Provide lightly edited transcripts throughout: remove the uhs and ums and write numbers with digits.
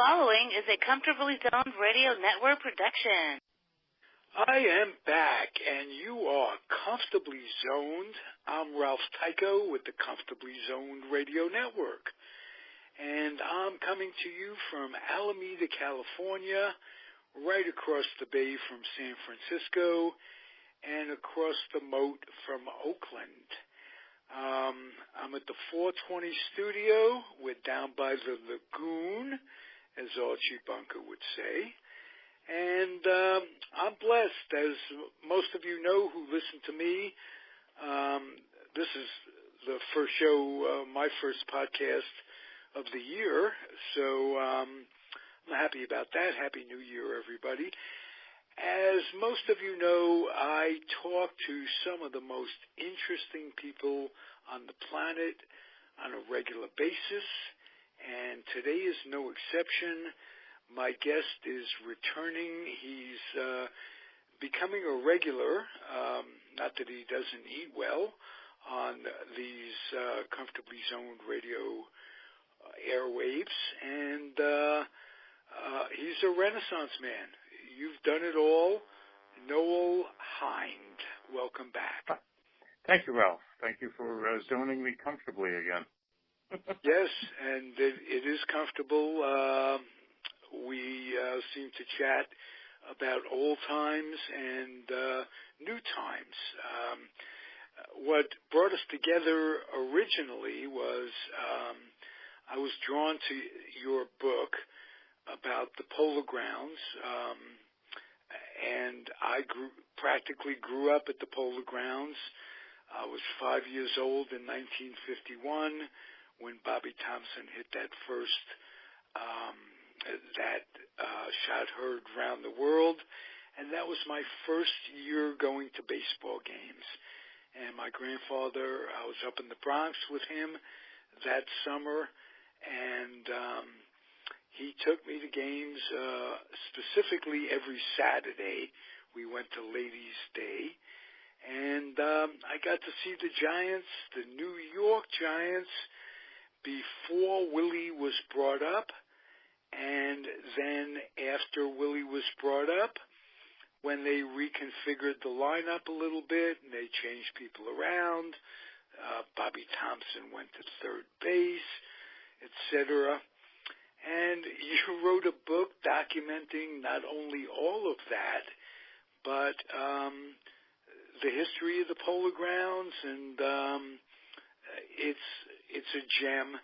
following is a Comfortably Zoned Radio Network production. I am back, and you are Comfortably Zoned. I'm Ralph Tyko with the Comfortably Zoned Radio Network, and I'm coming to you from Alameda, California, right across the bay from San Francisco, and across the moat from Oakland. I'm at the 420 studio. We're down by the lagoon, as Archie Bunker would say. And I'm blessed. As most of you know who listen to me, this is the first show, my first podcast of the year. So I'm happy about that. Happy New Year, everybody. As most of you know, I talk to some of the most interesting people on the planet on a regular basis, and today is no exception. My guest is returning. He's becoming a regular, not that he doesn't eat well, on these Comfortably Zoned radio airwaves, and he's a Renaissance man. You've done it all. Noel Hynd, welcome back. Thank you, Ralph. Thank you for zoning me comfortably again. Yes, and it is comfortable. We seem to chat about old times and new times. What brought us together originally was I was drawn to your book about the Polo Grounds, and I practically grew up at the Polo Grounds. I was 5 years old in 1951 when Bobby Thompson hit that first shot heard around the world, and that was my first year going to baseball games. And my grandfather, I was up in the Bronx with him that summer, and he took me to games, specifically every Saturday. We went to Ladies' Day, and I got to see the Giants, the New York Giants, before Willie was brought up, and then after Willie was brought up, when they reconfigured the lineup a little bit and they changed people around, Bobby Thompson went to third base, etc. And you wrote a book documenting not only all of that, but the history of the Polo Grounds, and it's a gem.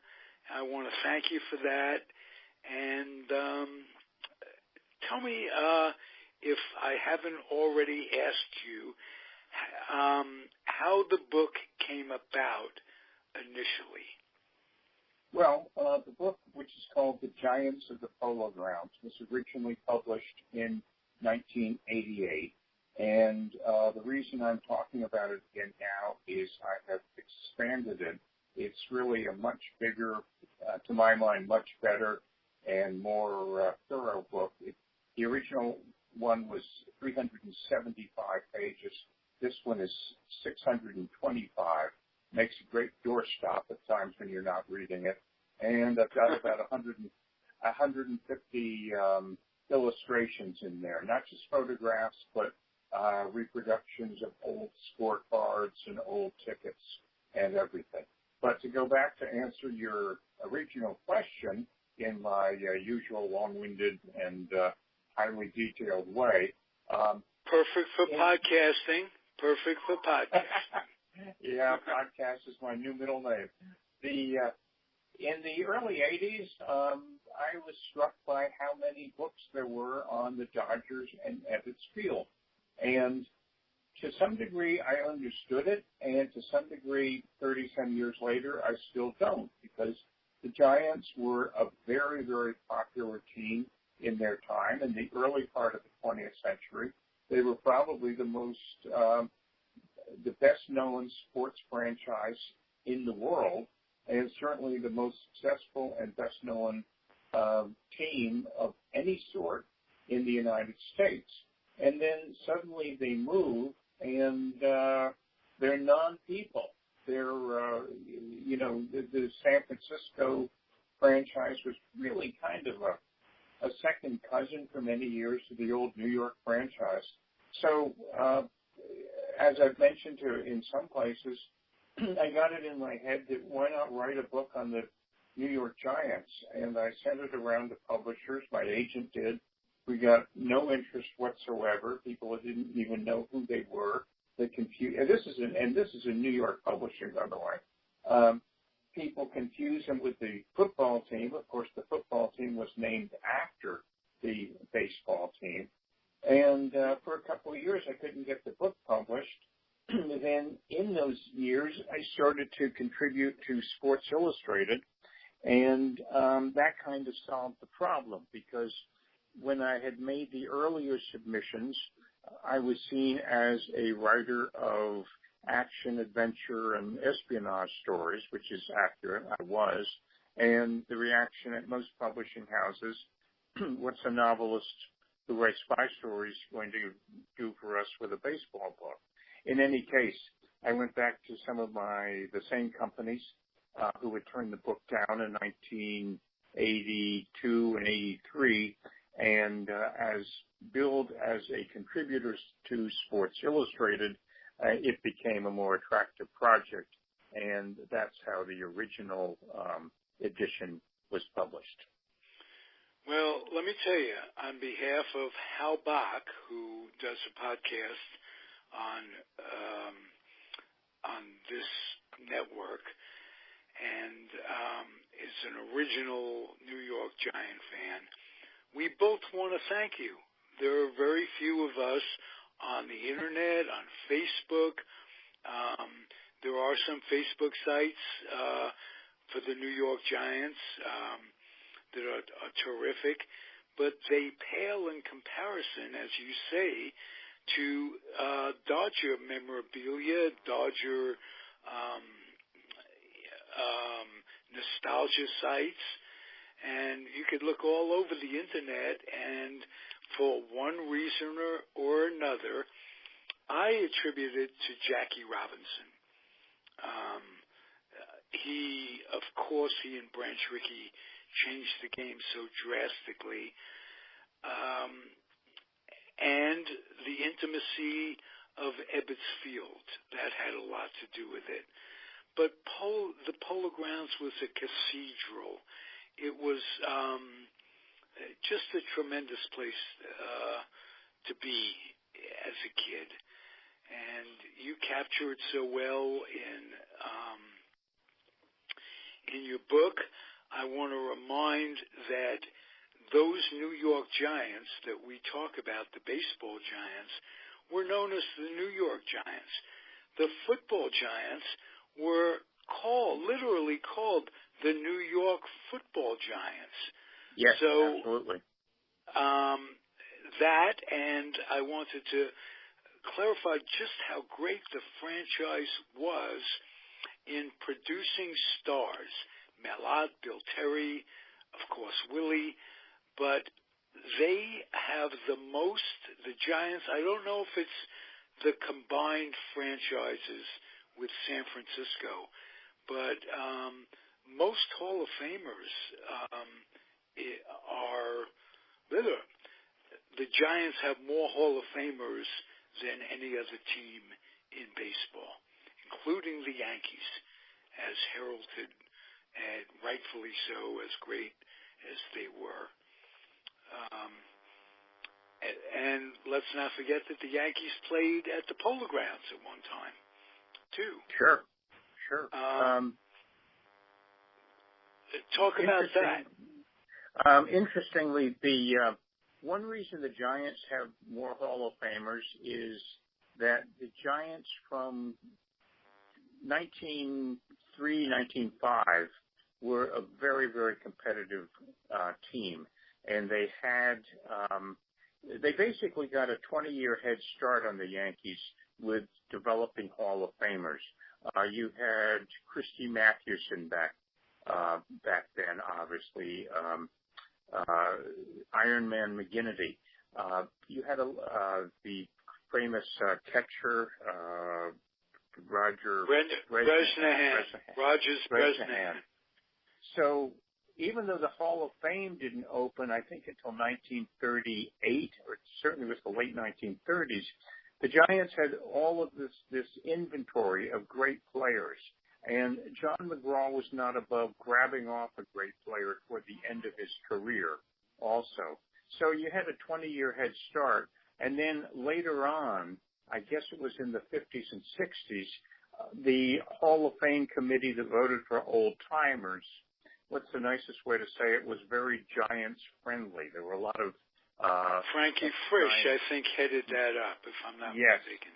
I want to thank you for that. And tell me, if I haven't already asked you, how the book came about initially. Well, the book, which is called The Giants of the Polo Grounds, was originally published in 1988. And the reason I'm talking about it again now is I have expanded it. It's really a much bigger, to my mind, much better and more thorough book. The original one was 375 pages. This one is 625. Makes a great doorstop at times when you're not reading it. And I've got about 150 illustrations in there, not just photographs, but reproductions of old scorecards and old tickets and everything. But to go back to answer your original question in my usual long-winded and highly detailed way. Perfect for podcasting. Perfect for podcasting. Yeah, podcast is my new middle name. In the early 80s, I was struck by how many books there were on the Dodgers and Ebbets Field. And to some degree, I understood it, and to some degree, 30-some years later, I still don't, because the Giants were a very, very popular team in their time. In the early part of the 20th century, they were probably the best-known sports franchise in the world, and certainly the most successful and best-known team of any sort in the United States. And then suddenly they move, and they're non-people. They're, the San Francisco franchise was really kind of a second cousin for many years to the old New York franchise. So, as I've mentioned in some places, I got it in my head that why not write a book on the New York Giants? And I sent it around to publishers. My agent did. We got no interest whatsoever. People didn't even know who they were. They confused. And this is in New York publishing, by the way. People confused them with the football team. Of course, the football team was named after the baseball team. And for a couple of years, I couldn't get the book published. Then in those years, I started to contribute to Sports Illustrated, and that kind of solved the problem, because when I had made the earlier submissions, I was seen as a writer of action, adventure, and espionage stories, which is accurate. I was. And the reaction at most publishing houses, what's a novelist who writes spy stories going to do for us with a baseball book? In any case, I went back to some of the same companies who had turned the book down in 1982 and 83, and as billed as a contributor to Sports Illustrated, it became a more attractive project, and that's how the original edition was published. Well, let me tell you, on behalf of Hal Bach, who does a podcast on this network and is an original New York Giant fan, we both want to thank you. There are very few of us on the internet, on Facebook. There are some Facebook sites for the New York Giants that are terrific, but they pale in comparison, as you say, to Dodger memorabilia, Dodger nostalgia sites, and you could look all over the internet, and for one reason or another, I attribute it to Jackie Robinson. He and Branch Rickey changed the game so drastically, and the intimacy of Ebbets Field, that had a lot to do with it. But the Polo Grounds was a cathedral. It was just a tremendous place to be as a kid, and you capture it so well in your book. I want to remind that those New York Giants that we talk about, the baseball Giants, were known as the New York Giants. The football Giants were literally called the New York Football Giants. Yes, so, absolutely. That, and I wanted to clarify just how great the franchise was in producing stars. Malad, Bill Terry, of course, Willie, but they have the Giants, I don't know if it's the combined franchises with San Francisco, but most Hall of Famers the Giants have more Hall of Famers than any other team in baseball, including the Yankees, as heralded, and rightfully so, as great as they were. And let's not forget that the Yankees played at the Polo Grounds at one time, too. Sure. Talk about that. Interestingly, the one reason the Giants have more Hall of Famers is that the Giants from 1903, 1905 were a very, very competitive team, and they had they basically got a 20-year head start on the Yankees with developing Hall of Famers. You had Christy Mathewson back then, obviously. Iron Man McGinnity. You had the famous catcher, Rogers Bresnahan. So even though the Hall of Fame didn't open, I think, until 1938, or it certainly was the late 1930s, the Giants had all of this inventory of great players. And John McGraw was not above grabbing off a great player toward the end of his career also. So you had a 20-year head start. And then later on, I guess it was in the 50s and 60s, the Hall of Fame committee that voted for old-timers, what's the nicest way to say it, was very Giants-friendly. There were a lot of Frankie Frisch, I think, headed that up, if I'm not mistaken.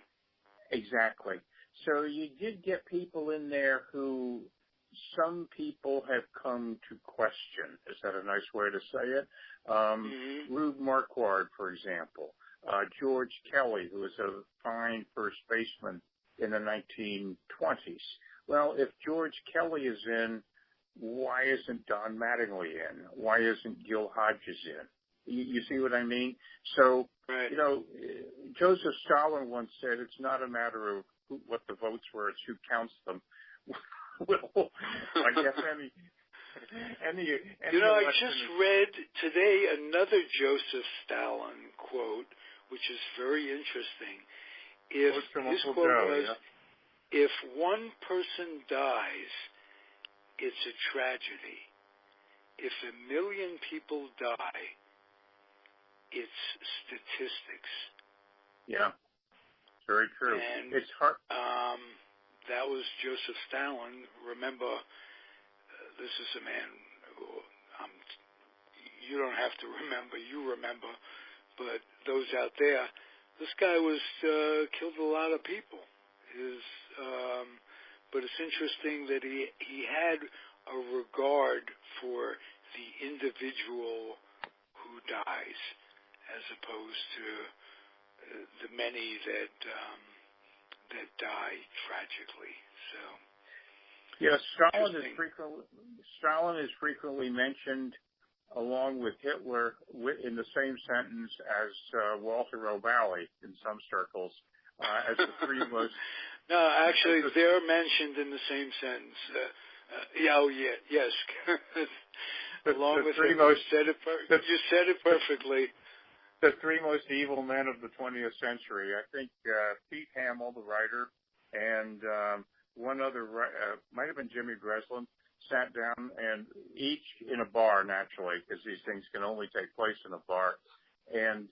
Exactly. So you did get people in there who some people have come to question. Is that a nice way to say it? Rube Marquard, for example. George Kelly, who was a fine first baseman in the 1920s. Well, if George Kelly is in, why isn't Don Mattingly in? Why isn't Gil Hodges in? You see what I mean? So, right. Joseph Stalin once said it's not a matter of what the votes were, it's who counts them. Well, I guess any I just read today another Joseph Stalin quote, which is very interesting. His quote was, if one person dies, it's a tragedy. If 1 million people die, it's statistics. Yeah, very true. And it's hard. That was Joseph Stalin. Remember, this is a man who you don't have to remember. You remember, but those out there, this guy was killed a lot of people. But it's interesting that he had a regard for the individual who dies, as opposed to the many that die tragically. So, yes, Stalin is frequently mentioned, along with Hitler, in the same sentence as Walter O'Malley in some circles, as the three most. No, actually, they're mentioned in the same sentence. Yes. Along with him, you said it perfectly. The three most evil men of the 20th century. I think Pete Hamill, the writer, and one other, might have been Jimmy Breslin, sat down and each in a bar, naturally, because these things can only take place in a bar. And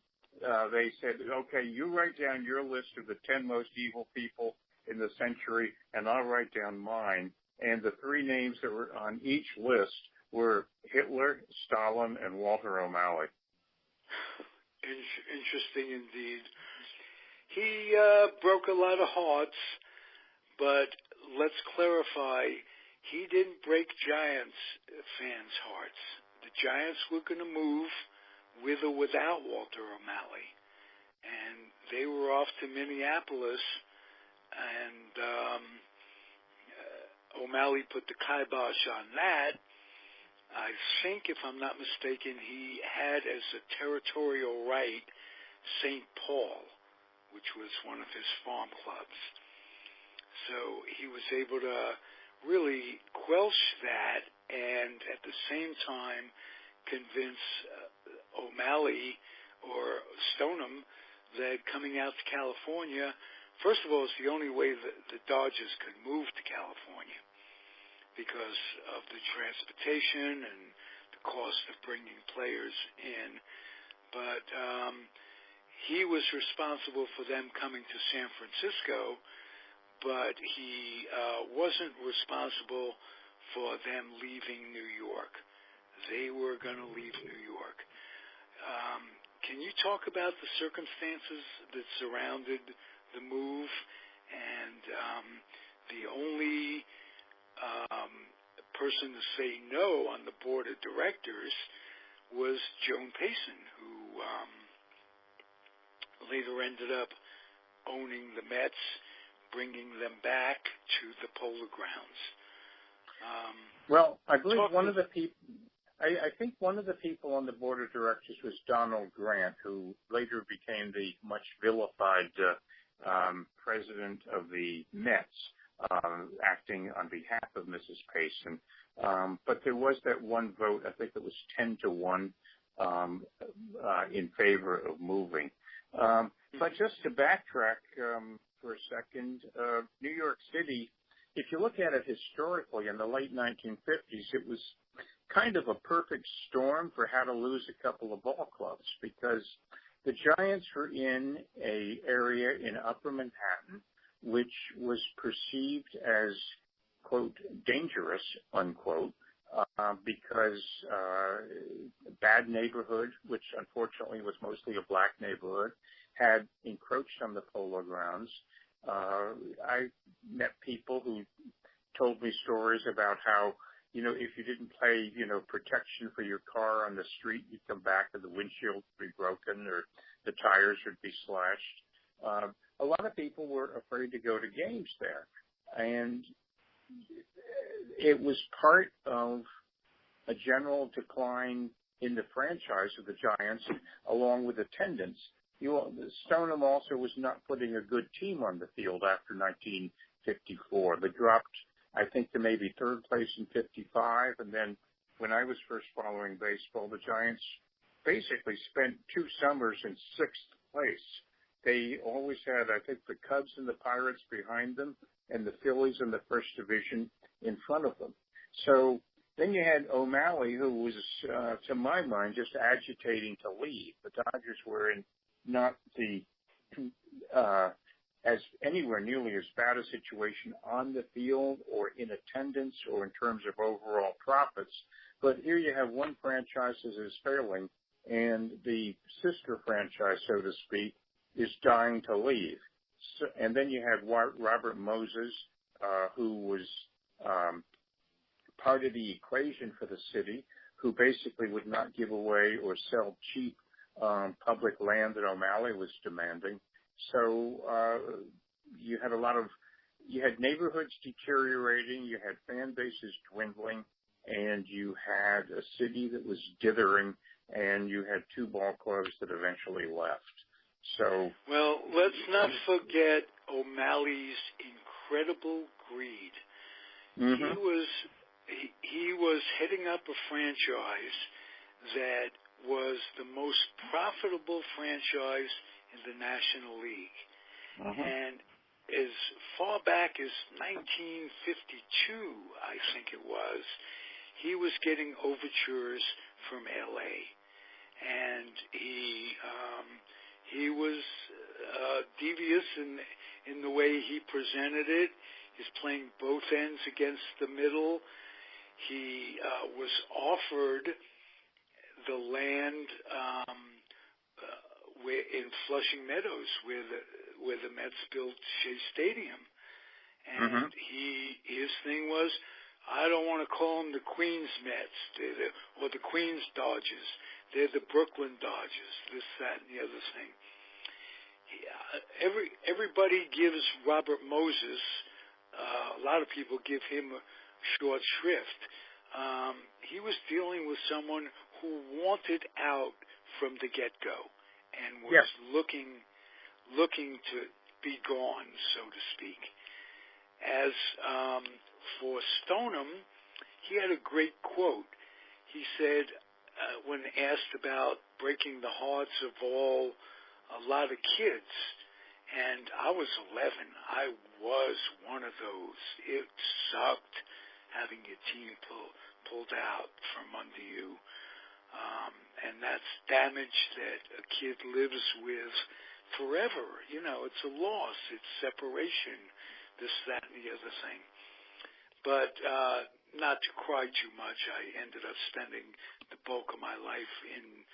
they said, okay, you write down your list of the 10 most evil people in the century, and I'll write down mine. And the three names that were on each list were Hitler, Stalin, and Walter O'Malley. Interesting indeed. He broke a lot of hearts, but let's clarify, he didn't break Giants fans' hearts. The Giants were going to move with or without Walter O'Malley, and they were off to Minneapolis, and O'Malley put the kibosh on that. I think, if I'm not mistaken, he had as a territorial right St. Paul, which was one of his farm clubs. So he was able to really quelch that and at the same time convince O'Malley or Stoneham that coming out to California, first of all, it's the only way that the Dodgers could move to California, because of the transportation and the cost of bringing players in. But he was responsible for them coming to San Francisco, but he wasn't responsible for them leaving New York. They were going to leave New York. Can you talk about the circumstances that surrounded the move? And the only person to say no on the board of directors was Joan Payson, who later ended up owning the Mets, bringing them back to the Polo Grounds. Well, I believe one of the people. I think one of the people on the board of directors was Donald Grant, who later became the much vilified president of the Mets. acting on behalf of Mrs. Payson. But there was that one vote, I think it was 10-1, in favor of moving. But just to backtrack for a second, New York City, if you look at it historically in the late 1950s, it was kind of a perfect storm for how to lose a couple of ball clubs, because the Giants were in an area in Upper Manhattan which was perceived as, quote, dangerous, unquote, because bad neighborhood, which unfortunately was mostly a black neighborhood, had encroached on the polo grounds. I met people who told me stories about how, if you didn't pay, protection for your car on the street, you'd come back and the windshield would be broken or the tires would be slashed. A lot of people were afraid to go to games there. And it was part of a general decline in the franchise of the Giants, along with attendance. Stoneham also was not putting a good team on the field after 1954. They dropped, I think, to maybe third place in 55. And then when I was first following baseball, the Giants basically spent 2 summers in 6th place. They always had, I think, the Cubs and the Pirates behind them and the Phillies in the first division in front of them. So then you had O'Malley, who was, to my mind, just agitating to leave. The Dodgers were in not the as anywhere nearly as bad a situation on the field or in attendance or in terms of overall profits. But here you have one franchise that is failing, and the sister franchise, so to speak, is dying to leave. So, and then you had Robert Moses, who was part of the equation for the city, who basically would not give away or sell cheap public land that O'Malley was demanding. So you had neighborhoods deteriorating, you had fan bases dwindling, and you had a city that was dithering, and you had 2 ball clubs that eventually left. So, well, let's not forget O'Malley's incredible greed. Mm-hmm. He was heading up a franchise that was the most profitable franchise in the National League. Uh-huh. And as far back as 1952, I think it was, he was getting overtures from L.A. And he was devious in the way he presented it. He's playing both ends against the middle. He was offered the land in Flushing Meadows, where the Mets built Shea Stadium, and his thing was, I don't want to call them the Queens Mets or the Queens Dodgers. They're the Brooklyn Dodgers. This, that, and the other thing. Everybody gives Robert Moses. A lot of people give him a short shrift. He was dealing with someone who wanted out from the get-go and was looking to be gone, so to speak. As for Stoneham, he had a great quote. He said, when asked about breaking the hearts of a lot of kids, and I was 11. I was one of those. It sucked having your team pulled out from under you. And that's damage that a kid lives with forever. It's a loss. It's separation, this, that, and the other thing. But not to cry too much, I ended up spending the bulk of my life in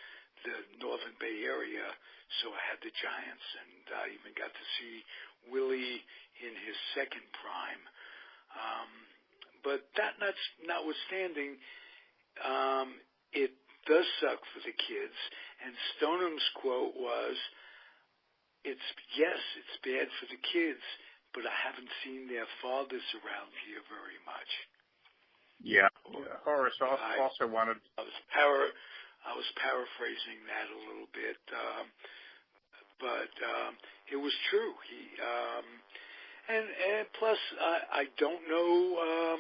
the Northern Bay Area, so I had the Giants, and I even got to see Willie in his second prime. But that notwithstanding, it does suck for the kids. And Stoneham's quote was, it's bad for the kids, but I haven't seen their fathers around here very much. Yeah. Horace also wanted... I was paraphrasing that a little bit, but it was true. And plus, I don't know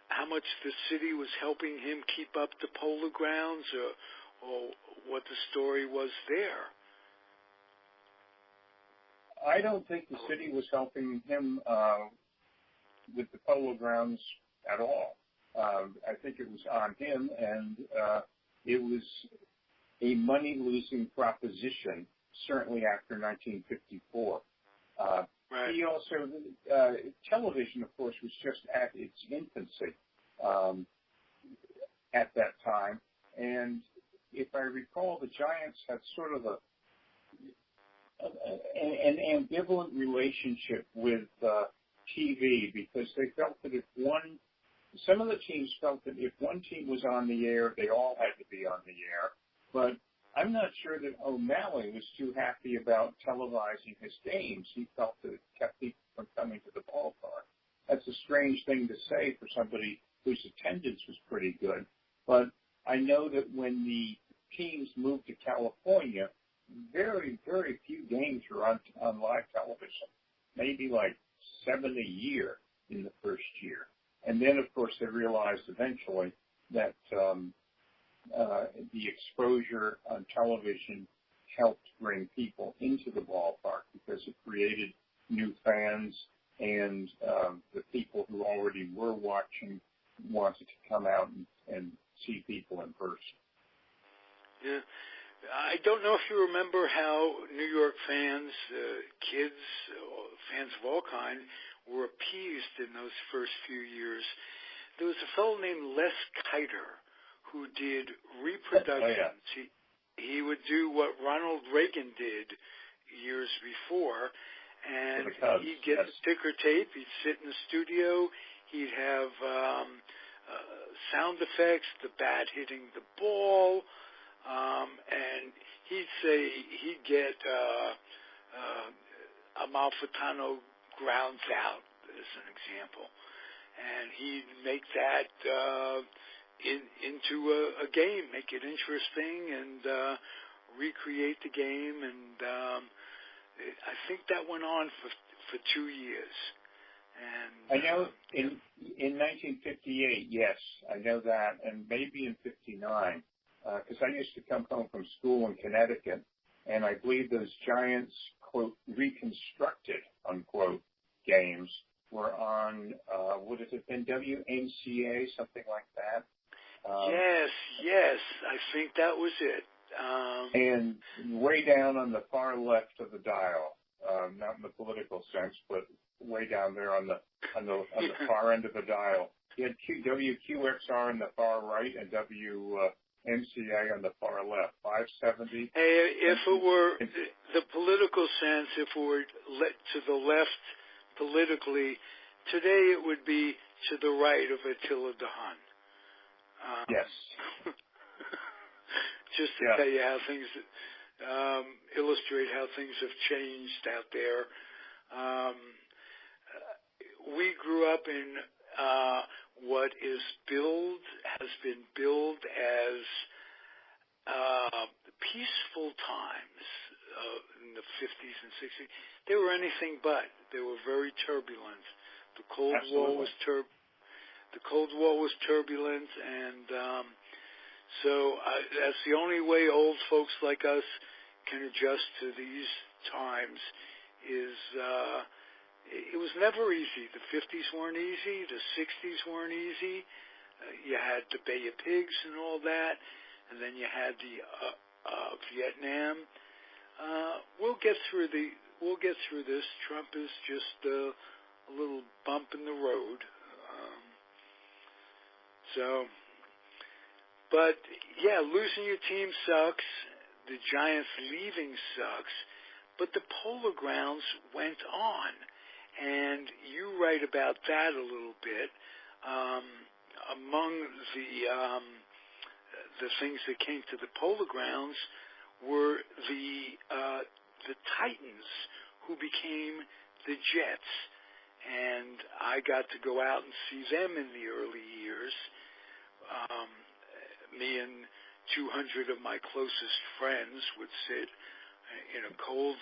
how much the city was helping him keep up the Polo Grounds, or what the story was there. I don't think the city was helping him with the Polo Grounds at all. I think it was on him, and it was a money-losing proposition, certainly after 1954. Right. He also, television, of course, was just at its infancy at that time. And if I recall, the Giants had sort of an ambivalent relationship with TV, because they felt that some of the teams felt that if one team was on the air, they all had to be on the air. But I'm not sure that O'Malley was too happy about televising his games. He felt that it kept people from coming to the ballpark. That's a strange thing to say for somebody whose attendance was pretty good. But I know that when the teams moved to California, very, very few games were on live television, maybe like 7 a year in the first year. And then, of course, they realized eventually that the exposure on television helped bring people into the ballpark, because it created new fans, and the people who already were watching wanted to come out and see people in person. Yeah. I don't know if you remember how New York fans, kids, fans of all kinds, were appeased in those first few years. There was a fellow named Les Kiter who did reproductions. Oh, yeah. He would do what Ronald Reagan did years before, and he'd get the ticker tape, he'd sit in the studio, he'd have sound effects, the bat hitting the ball, and he'd say he'd get Amalfitano grounds out, as an example, and he'd make that into a game, make it interesting, and recreate the game. And I think that went on for 2 years. And I know in 1958, yes, I know that, and maybe in 59, because I used to come home from school in Connecticut, and I believe those Giants, quote, reconstructed, unquote, games were on, would it have been WNCA, something like that? Yes, I think that was it. And way down on the far left of the dial, not in the political sense, but way down there on the far end of the dial, you had WQXR on the far right and WMCA on the far left, 570. Hey, if it were the political sense, if it were to the left politically, today it would be to the right of Attila the Hun. Yes. Just to tell you how things, illustrate how things have changed out there. We grew up in what has been billed as peaceful times in the 50s and 60s. They were anything but. They were very turbulent. The Cold War was turbulent, and so that's the only way old folks like us can adjust to these times. It was never easy. The 50s weren't easy. The 60s weren't easy. You had the Bay of Pigs and all that, and then you had the Vietnam. We'll get through this. Trump is just a little bump in the road. But yeah, losing your team sucks. The Giants leaving sucks. But the Polo Grounds went on, and you write about that a little bit. Among the things that came to the Polo Grounds were the Titans, who became the Jets, and I got to go out and see them in the early years. Me and 200 of my closest friends would sit in a cold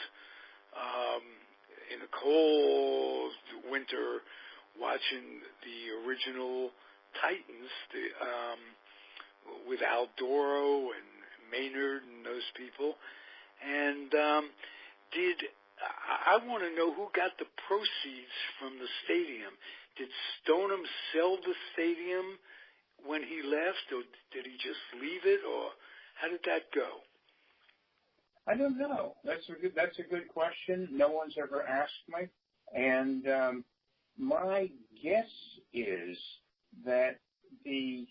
in a cold winter watching the original Titans, with Al Doro and Maynard and those people. And I want to know who got the proceeds from the stadium. Did Stoneham sell the stadium when he left, or did he just leave it, or how did that go? I don't know. That's a good question. No one's ever asked me. And my guess is that the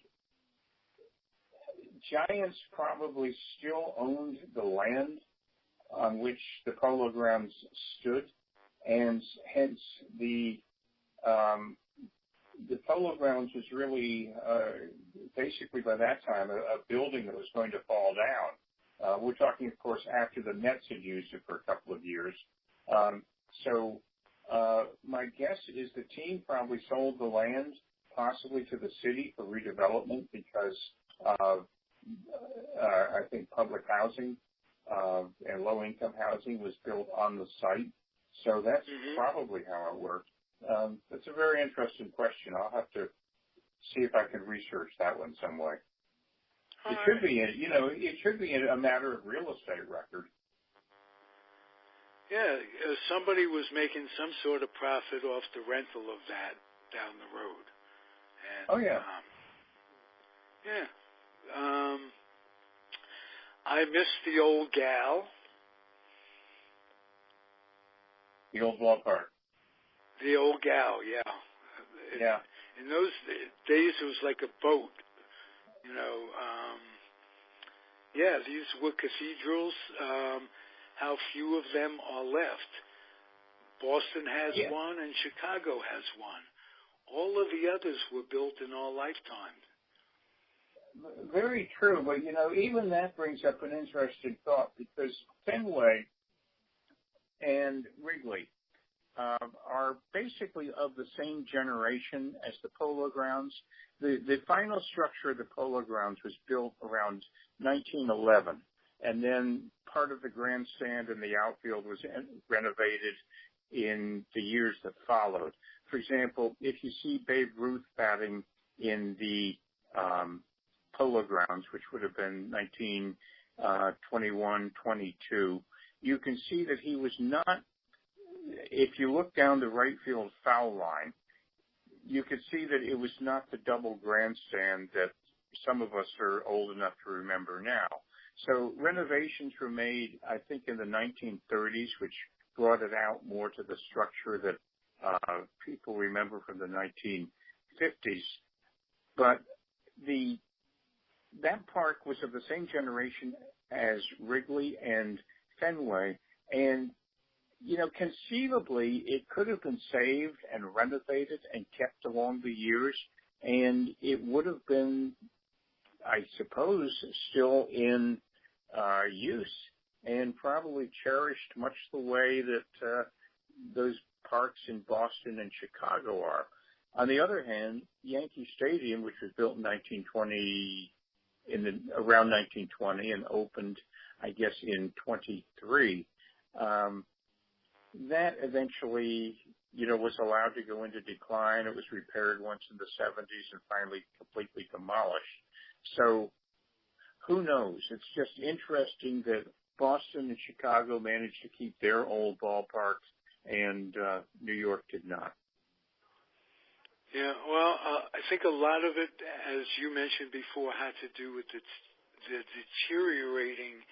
Giants probably still owned the land on which the Polo Grounds stood, and hence the Polo Grounds was really basically by that time a building that was going to fall down. We're talking, of course, after the Mets had used it for a couple of years. So my guess is the team probably sold the land possibly to the city for redevelopment because I think public housing and low-income housing was built on the site. So that's probably how it worked. That's a very interesting question. I'll have to see if I can research that one some way. It should be, it should be a matter of real estate record. Yeah, somebody was making some sort of profit off the rental of that down the road. And, oh, yeah. I miss the old gal. The old ballpark. The old gal, yeah. Yeah. In those days, it was like a boat. These were cathedrals. How few of them are left. Boston has one and Chicago has one. All of the others were built in our lifetime. Very true, but even that brings up an interesting thought because Fenway and Wrigley are basically of the same generation as the Polo Grounds. The final structure of the Polo Grounds was built around 1911, and then part of the grandstand and the outfield was renovated in the years that followed. For example, if you see Babe Ruth batting in the Polo Grounds, which would have been 1921, 22, you can see that he was not, if you look down the right field foul line, you could see that it was not the double grandstand that some of us are old enough to remember now. So renovations were made, I think, in the 1930s, which brought it out more to the structure that people remember from the 1950s. But that park was of the same generation as Wrigley and Fenway, and conceivably it could have been saved and renovated and kept along the years, and it would have been, I suppose, still in use and probably cherished much the way that those parks in Boston and Chicago are. On the other hand, Yankee Stadium, which was built in around 1920 and opened, I guess, in 23, that eventually, was allowed to go into decline. It was repaired once in the 70s and finally completely demolished. So who knows? It's just interesting that Boston and Chicago managed to keep their old ballparks and New York did not. Yeah, well, I think a lot of it, as you mentioned before, had to do with the deteriorating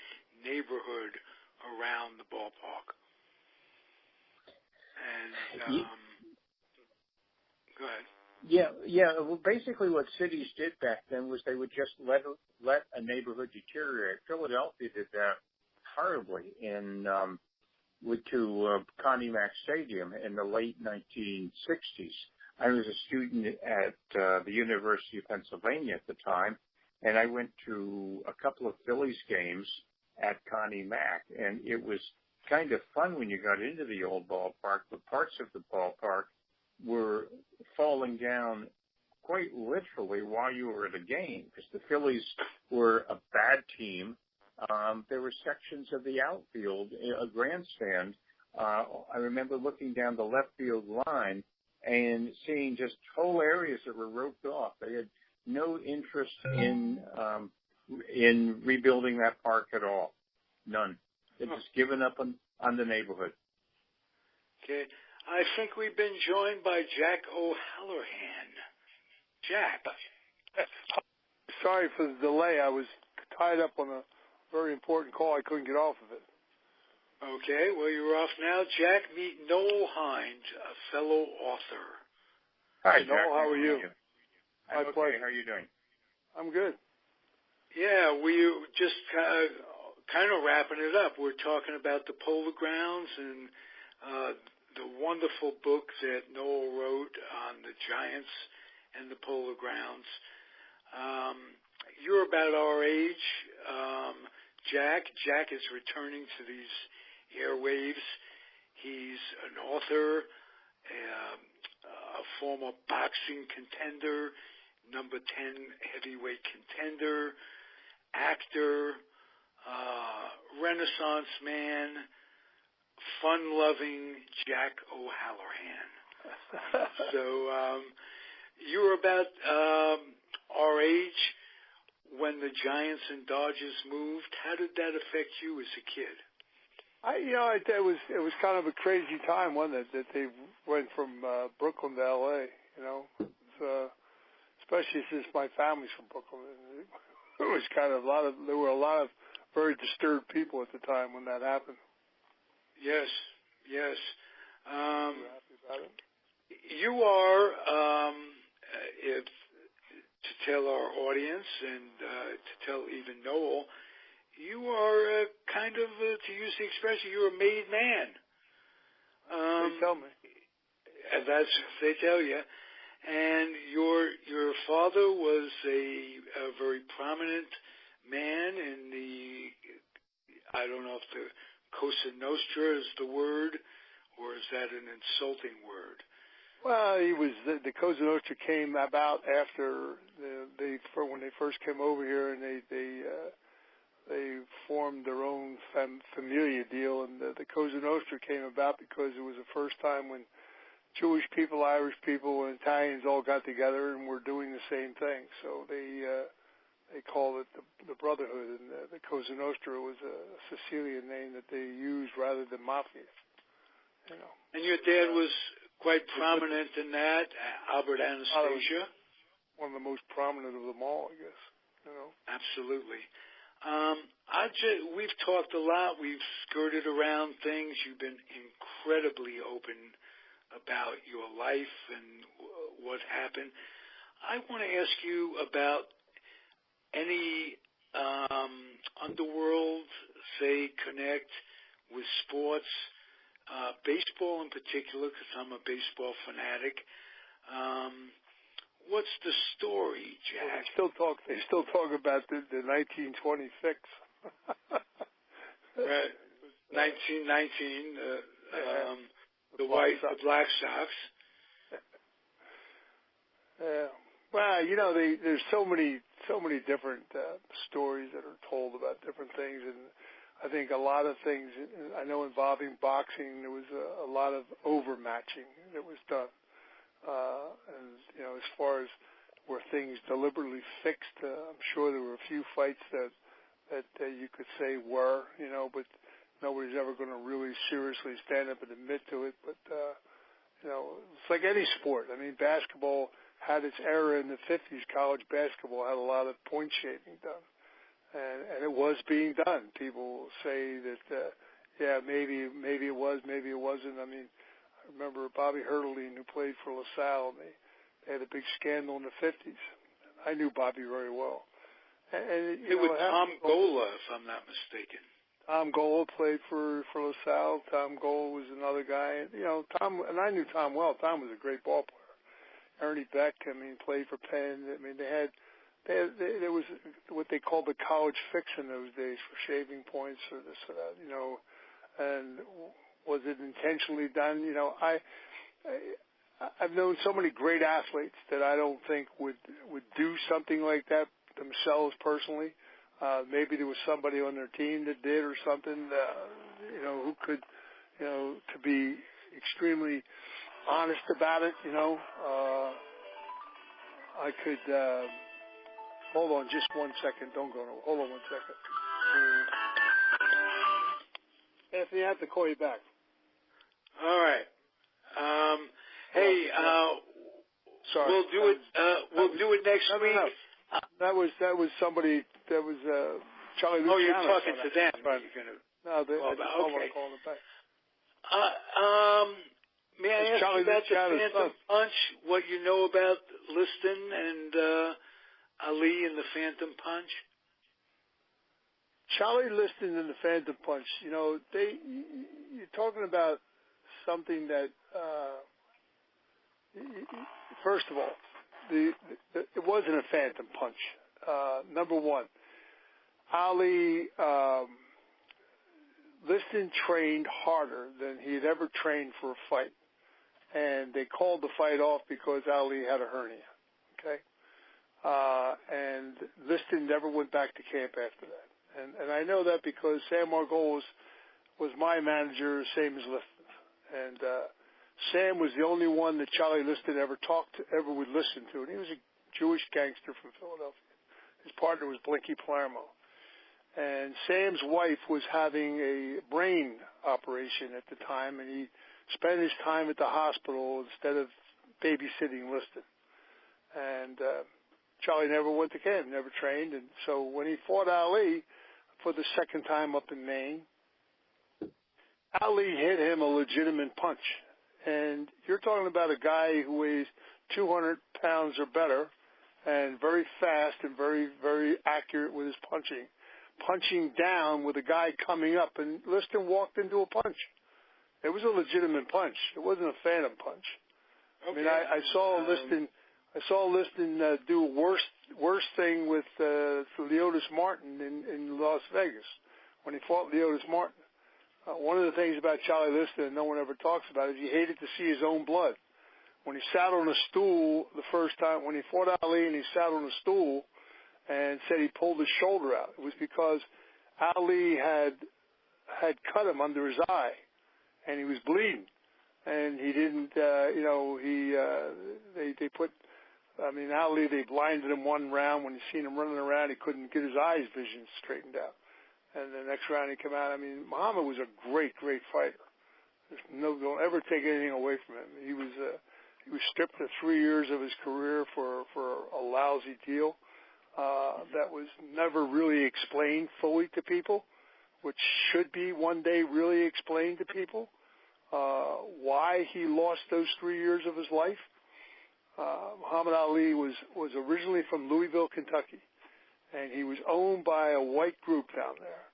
neighborhood around the ballpark. And go ahead. Yeah. Well, basically, what cities did back then was they would just let a neighborhood deteriorate. Philadelphia did that horribly to Connie Mack Stadium in the late 1960s. I was a student at the University of Pennsylvania at the time, and I went to a couple of Phillies games at Connie Mack, and it was kind of fun when you got into the old ballpark, but parts of the ballpark were falling down quite literally while you were at a game because the Phillies were a bad team. There were sections of the outfield, a grandstand, I remember looking down the left field line and seeing just whole areas that were roped off. They had no interest in rebuilding that park at all. None. They'd just given up on the neighborhood. Okay. I think we've been joined by Jack O'Halloran. Jack. Sorry for the delay. I was tied up on a very important call. I couldn't get off of it. Okay, well, you're off now. Jack, meet Noel Hynd, a fellow author. Hi, Jack. Noel, how are you? I'm okay. How are you doing? I'm good. Yeah, we just kind of wrapping it up. We're talking about the Polo Grounds and the wonderful book that Noel wrote on the Giants and the Polo Grounds. You're about our age, Jack. Jack is returning to these airwaves. He's an author, a former boxing contender, number 10 heavyweight contender, actor, Renaissance man, fun-loving Jack O'Halloran. So you were about our age when the Giants and Dodgers moved. How did that affect you as a kid? It was kind of a crazy time, wasn't it, that they went from Brooklyn to L.A., especially since my family's from Brooklyn. It was kind of there were a lot of very disturbed people at the time when that happened. Yes. You were happy about it? You are, to tell our audience and to tell even Noel, you are kind of, to use the expression, you're a made man. They tell me. And that's what they tell you. And your father was a very prominent man in the, I don't know if the Cosa Nostra is the word, or is that an insulting word? Well, he was the Cosa Nostra came about after when they first came over here, and they formed their own familia deal, and the Cosa Nostra came about because it was the first time when Jewish people, Irish people, and Italians all got together and were doing the same thing. So they called it the Brotherhood, and the Cosa Nostra was a Sicilian name that they used rather than Mafia. And your dad was quite prominent in that, Albert Anastasia. One of the most prominent of them all, I guess. Absolutely. We've talked a lot. We've skirted around things. You've been incredibly open about your life and what happened. I want to ask you about any underworld, say, connect with sports, baseball in particular, because I'm a baseball fanatic. What's the story, Jack? Well, they still talk about the 1920 fix. Right. 1919, the Black Sox. Well, there's so many different stories that are told about different things, and I think a lot of things. I know involving boxing, there was a lot of overmatching that was done. And as far as were things deliberately fixed, I'm sure there were a few fights that you could say were, but nobody's ever going to really seriously stand up and admit to it. But it's like any sport. I mean, basketball had its era in the 50s. College basketball had a lot of point shaving done, and it was being done. People say that, maybe it was, maybe it wasn't. I mean, I remember Bobby Hurtlein, who played for LaSalle, and they had a big scandal in the 50s. I knew Bobby very well. And it was Tom Gola, if I'm not mistaken. Tom Gola played for LaSalle. Tom Gola was another guy. Tom, and I knew Tom well. Tom was a great ball player. Ernie Banks, played for Penn. There was what they called the college fix in those days for shaving points or this or that, and was it intentionally done? I've known so many great athletes that I don't think would do something like that themselves personally. Maybe there was somebody on their team that did or something, who could, to be extremely honest about it, I could, hold on just 1 second. Don't go. No, hold on 1 second. Anthony, I have to call you back. All right. Hey, sorry. We'll do it. We'll do it next week. No. That was somebody. That was Charlie. Oh, you're Luciano talking to them. Right. You're gonna. No, I want Okay. to call them back. May I ask Charlie you about the Luciano's Phantom son. Punch? What you know about Liston and Ali and the Phantom Punch? Charlie Liston and the Phantom Punch. You're talking about something that. First of all, it wasn't a Phantom Punch. Number one, Ali Liston trained harder than he had ever trained for a fight, and they called the fight off because Ali had a hernia. Okay, and Liston never went back to camp after that, and I know that because Sam Margolis was my manager, same as Liston, and Sam was the only one that Charlie Liston ever would listen to, and he was a Jewish gangster from Philadelphia. His partner was Blinky Palermo. And Sam's wife was having a brain operation at the time, and he spent his time at the hospital instead of babysitting Liston. And Charlie never went to camp, never trained, and so when he fought Ali for the second time up in Maine, Ali hit him a legitimate punch. And you're talking about a guy who weighs 200 pounds or better and very fast and very, very accurate with his punching down with a guy coming up. And Liston walked into a punch. It was a legitimate punch. It wasn't a phantom punch. Okay. I mean, I saw Liston do a worse thing with Leotis Martin in Las Vegas when he fought Leotis Martin. One of the things about Charlie Liston that no one ever talks about is he hated to see his own blood. When he sat on a stool the first time, when he fought Ali and he sat on a stool and said he pulled his shoulder out, it was because Ali had cut him under his eye and he was bleeding. And he didn't, Ali, they blinded him one round. When you seen him running around, he couldn't get his eyes vision straightened out. And the next round he came out. I mean, Muhammad was a great, great fighter. Don't ever take anything away from him. He was stripped for 3 years of his career for a lousy deal that was never really explained fully to people, which should be one day really explained to people. Why he lost those 3 years of his life. Muhammad Ali was originally from Louisville, Kentucky. And he was owned by a white group down there.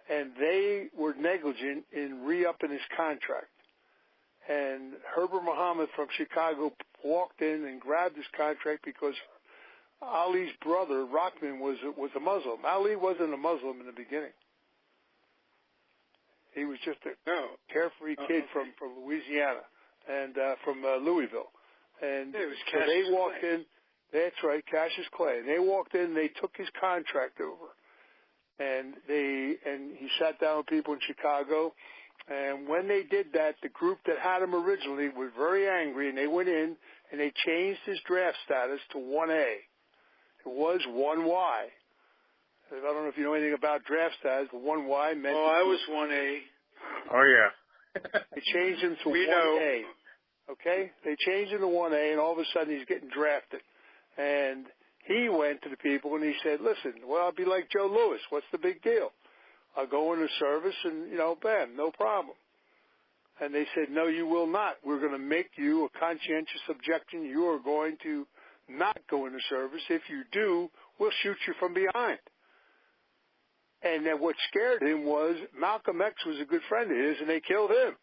And they were negligent in re-upping his contract. And Herbert Muhammad from Chicago walked in and grabbed his contract because Ali's brother, Rockman, was a Muslim. Ali wasn't a Muslim in the beginning. He was just a carefree kid from Louisiana and from Louisville. And so they walked in. That's right, Cassius Clay. And they walked in, they took his contract over. And he sat down with people in Chicago. And when they did that, the group that had him originally was very angry, and they went in and they changed his draft status to 1A. It was 1Y. I don't know if you know anything about draft status, but 1Y meant... Oh, I was 1A. Oh, yeah. They changed him to 1A. Know. Okay? They changed him to 1A, and all of a sudden he's getting drafted. And he went to the people and he said, listen, well, I'll be like Joe Louis. What's the big deal? I'll go into service and, bam, no problem. And they said, no, you will not. We're going to make you a conscientious objection. You are going to not go into service. If you do, we'll shoot you from behind. And then what scared him was Malcolm X was a good friend of his, and they killed him.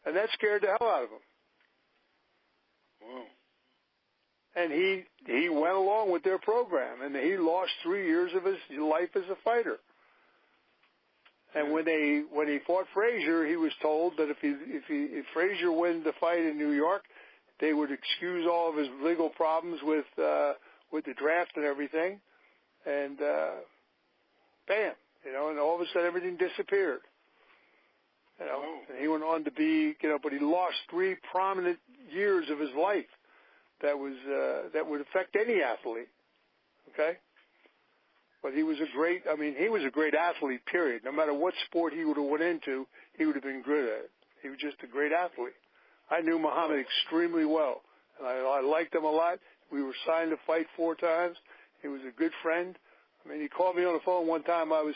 And that scared the hell out of him. Whoa. And he went along with their program, and he lost 3 years of his life as a fighter. And when he fought Frazier, he was told that if Frazier wins the fight in New York, they would excuse all of his legal problems with the draft and everything, and bam, and all of a sudden everything disappeared. You know, and he went on to be, but he lost 3 prominent years of his life that would affect any athlete. Okay? But he was a great athlete, period. No matter what sport he would have went into, he would have been good at it. He was just a great athlete. I knew Muhammad extremely well, and I liked him a lot. We were signed to fight 4 times. He was a good friend. I mean, he called me on the phone one time. I was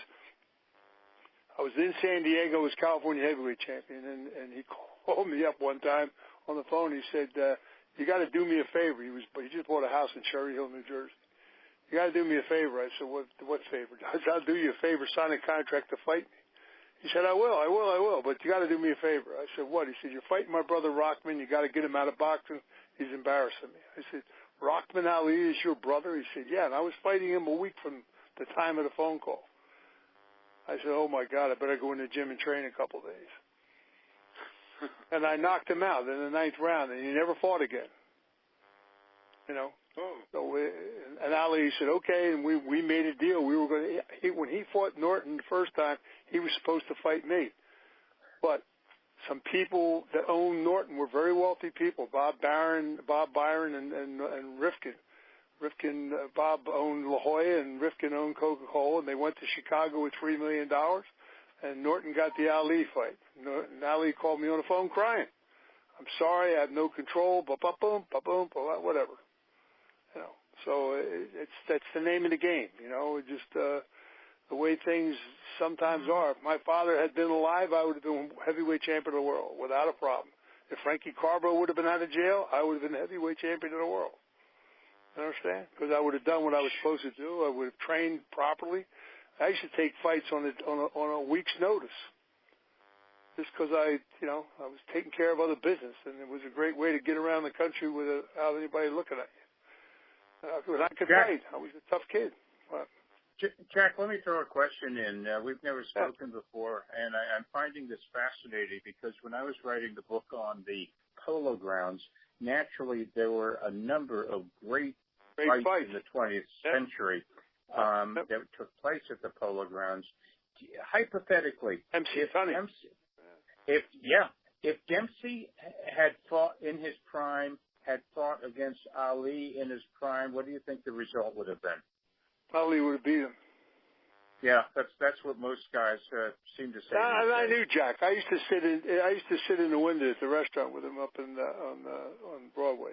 in San Diego, was California heavyweight champion, and he called me up one time on the phone. He said, "You got to do me a favor." He just bought a house in Cherry Hill, New Jersey. "You got to do me a favor." I said, "What favor?" I said, "I'll do you a favor, sign a contract to fight me." He said, I will, but you got to do me a favor." I said, "What?" He said, "You're fighting my brother Rockman. You got to get him out of boxing. He's embarrassing me." I said, "Rockman Ali is your brother?" He said, "Yeah." And I was fighting him a week from the time of the phone call. I said, "Oh my God, I better go in the gym and train a couple of days." And I knocked him out in the 9th round, and he never fought again. You know. So and Ali said, "Okay," and we made a deal. We were going to. When he fought Norton the first time, he was supposed to fight me, but some people that owned Norton were very wealthy people. Bob Byron, and Rifkin. Bob owned La Jolla, and Rifkin owned Coca-Cola, and they went to Chicago with $3 million. And Norton got the Ali fight. And Ali called me on the phone crying. "I'm sorry, I have no control. Ba-ba-boom, ba-boom, whatever." You know, so that's the name of the game. You know, just the way things sometimes are. If my father had been alive, I would have been heavyweight champion of the world without a problem. If Frankie Carbo would have been out of jail, I would have been heavyweight champion of the world. You understand? Because I would have done what I was supposed to do. I would have trained properly. I used to take fights on a week's notice, just because I was taking care of other business, and it was a great way to get around the country without anybody looking at you. When I could fight, I was a tough kid. What? Jack, let me throw a question in. We've never spoken before, and I'm finding this fascinating because when I was writing the book on the Polo Grounds, naturally there were a number of great fights in the 20th century that took place at the Polo Grounds. Hypothetically, if Dempsey had fought in his prime, had fought against Ali in his prime, what do you think the result would have been? Ali would have beat him. Yeah, that's what most guys seem to say. I knew Jack. I used to sit in the window at the restaurant with him up on Broadway.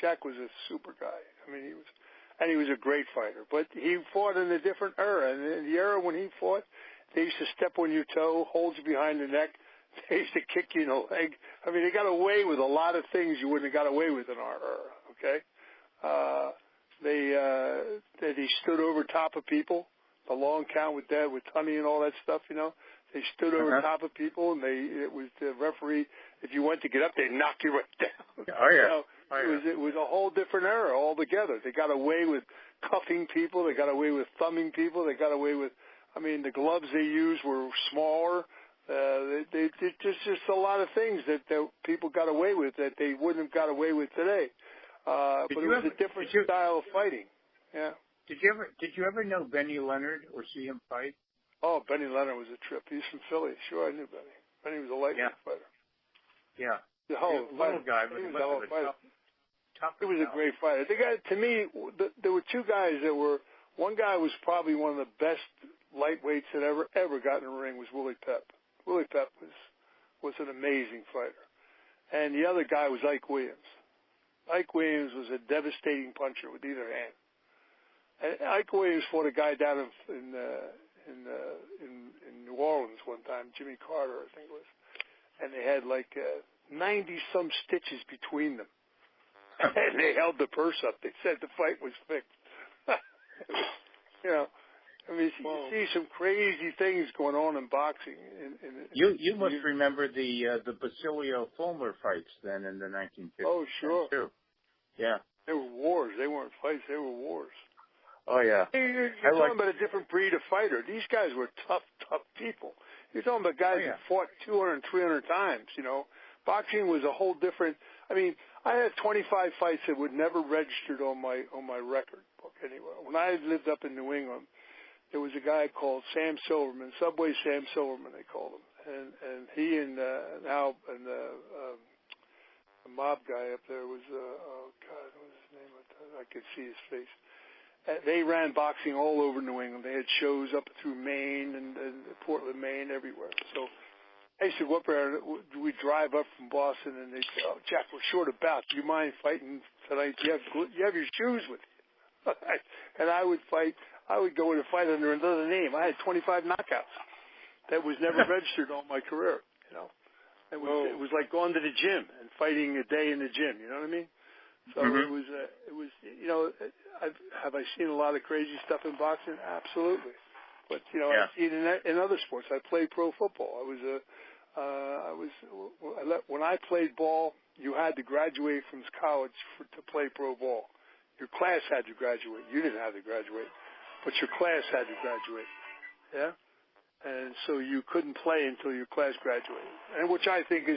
Jack was a super guy. I mean, he was a great fighter. But he fought in a different era. And in the era when he fought, they used to step on your toe, hold you behind the neck. They used to kick you in the leg. I mean, they got away with a lot of things you wouldn't have got away with in our era. Okay, they stood over top of people. The long count with Tunney and all that stuff, you know. They stood over top of people, and it was the referee. If you went to get up, they'd knock you right down. Oh yeah. You know, it was a whole different era altogether. They got away with cuffing people. They got away with thumbing people. They got away with. I mean, the gloves they used were smaller. There's just a lot of things that people got away with that they wouldn't have got away with today. But it was a different style of fighting. Yeah. Did you ever know Benny Leonard or see him fight? Oh, Benny Leonard was a trip. He's from Philly. Sure, I knew Benny. Benny was a lightweight fighter. Yeah. The whole little guy, but he he was a fighter. Tough He was a great fighter. The guy, to me, there were two guys that were. One guy was probably one of the best lightweights that ever got in the ring was Willie Pep. Willie Pep was an amazing fighter, and the other guy was Ike Williams. Ike Williams was a devastating puncher with either hand. And Ike Williams fought a guy down in New Orleans one time, Jimmy Carter, I think it was, and they had like 90-some stitches between them, and they held the purse up. They said the fight was fixed. You know, I mean, you see some crazy things going on in boxing. You must remember the Basilio Fulmer fights then in the 1950s. Oh, sure. Too. Yeah. They were wars. They weren't fights. They were wars. Oh, yeah. You're talking about a different breed of fighter. These guys were tough people. You're talking about guys who fought 200 and 300 times, you know. Boxing was a whole different. I mean, I had 25 fights that would never registered on my record book anywhere. When I lived up in New England, there was a guy called Sam Silverman, Subway Sam Silverman, they called him. and he and now and the mob guy up there was oh God, what was his name? I could see his face. They ran boxing all over New England. They had shows up through Maine and Portland, Maine, everywhere. So I used to go up there. We'd drive up from Boston, and they'd say, "Oh, Jack, we're short of bouts. Do you mind fighting tonight? You have your shoes with you." And I would fight. I would go in and fight under another name. I had 25 knockouts. That was never registered on my career. You know, it was like going to the gym and fighting a day in the gym. You know what I mean? So it was. You know, have I seen a lot of crazy stuff in boxing? Absolutely. But you know, I've seen it in other sports. I played pro football. When I played ball, you had to graduate from college to play pro ball. Your class had to graduate. You didn't have to graduate, but your class had to graduate. Yeah. And so you couldn't play until your class graduated, and which I think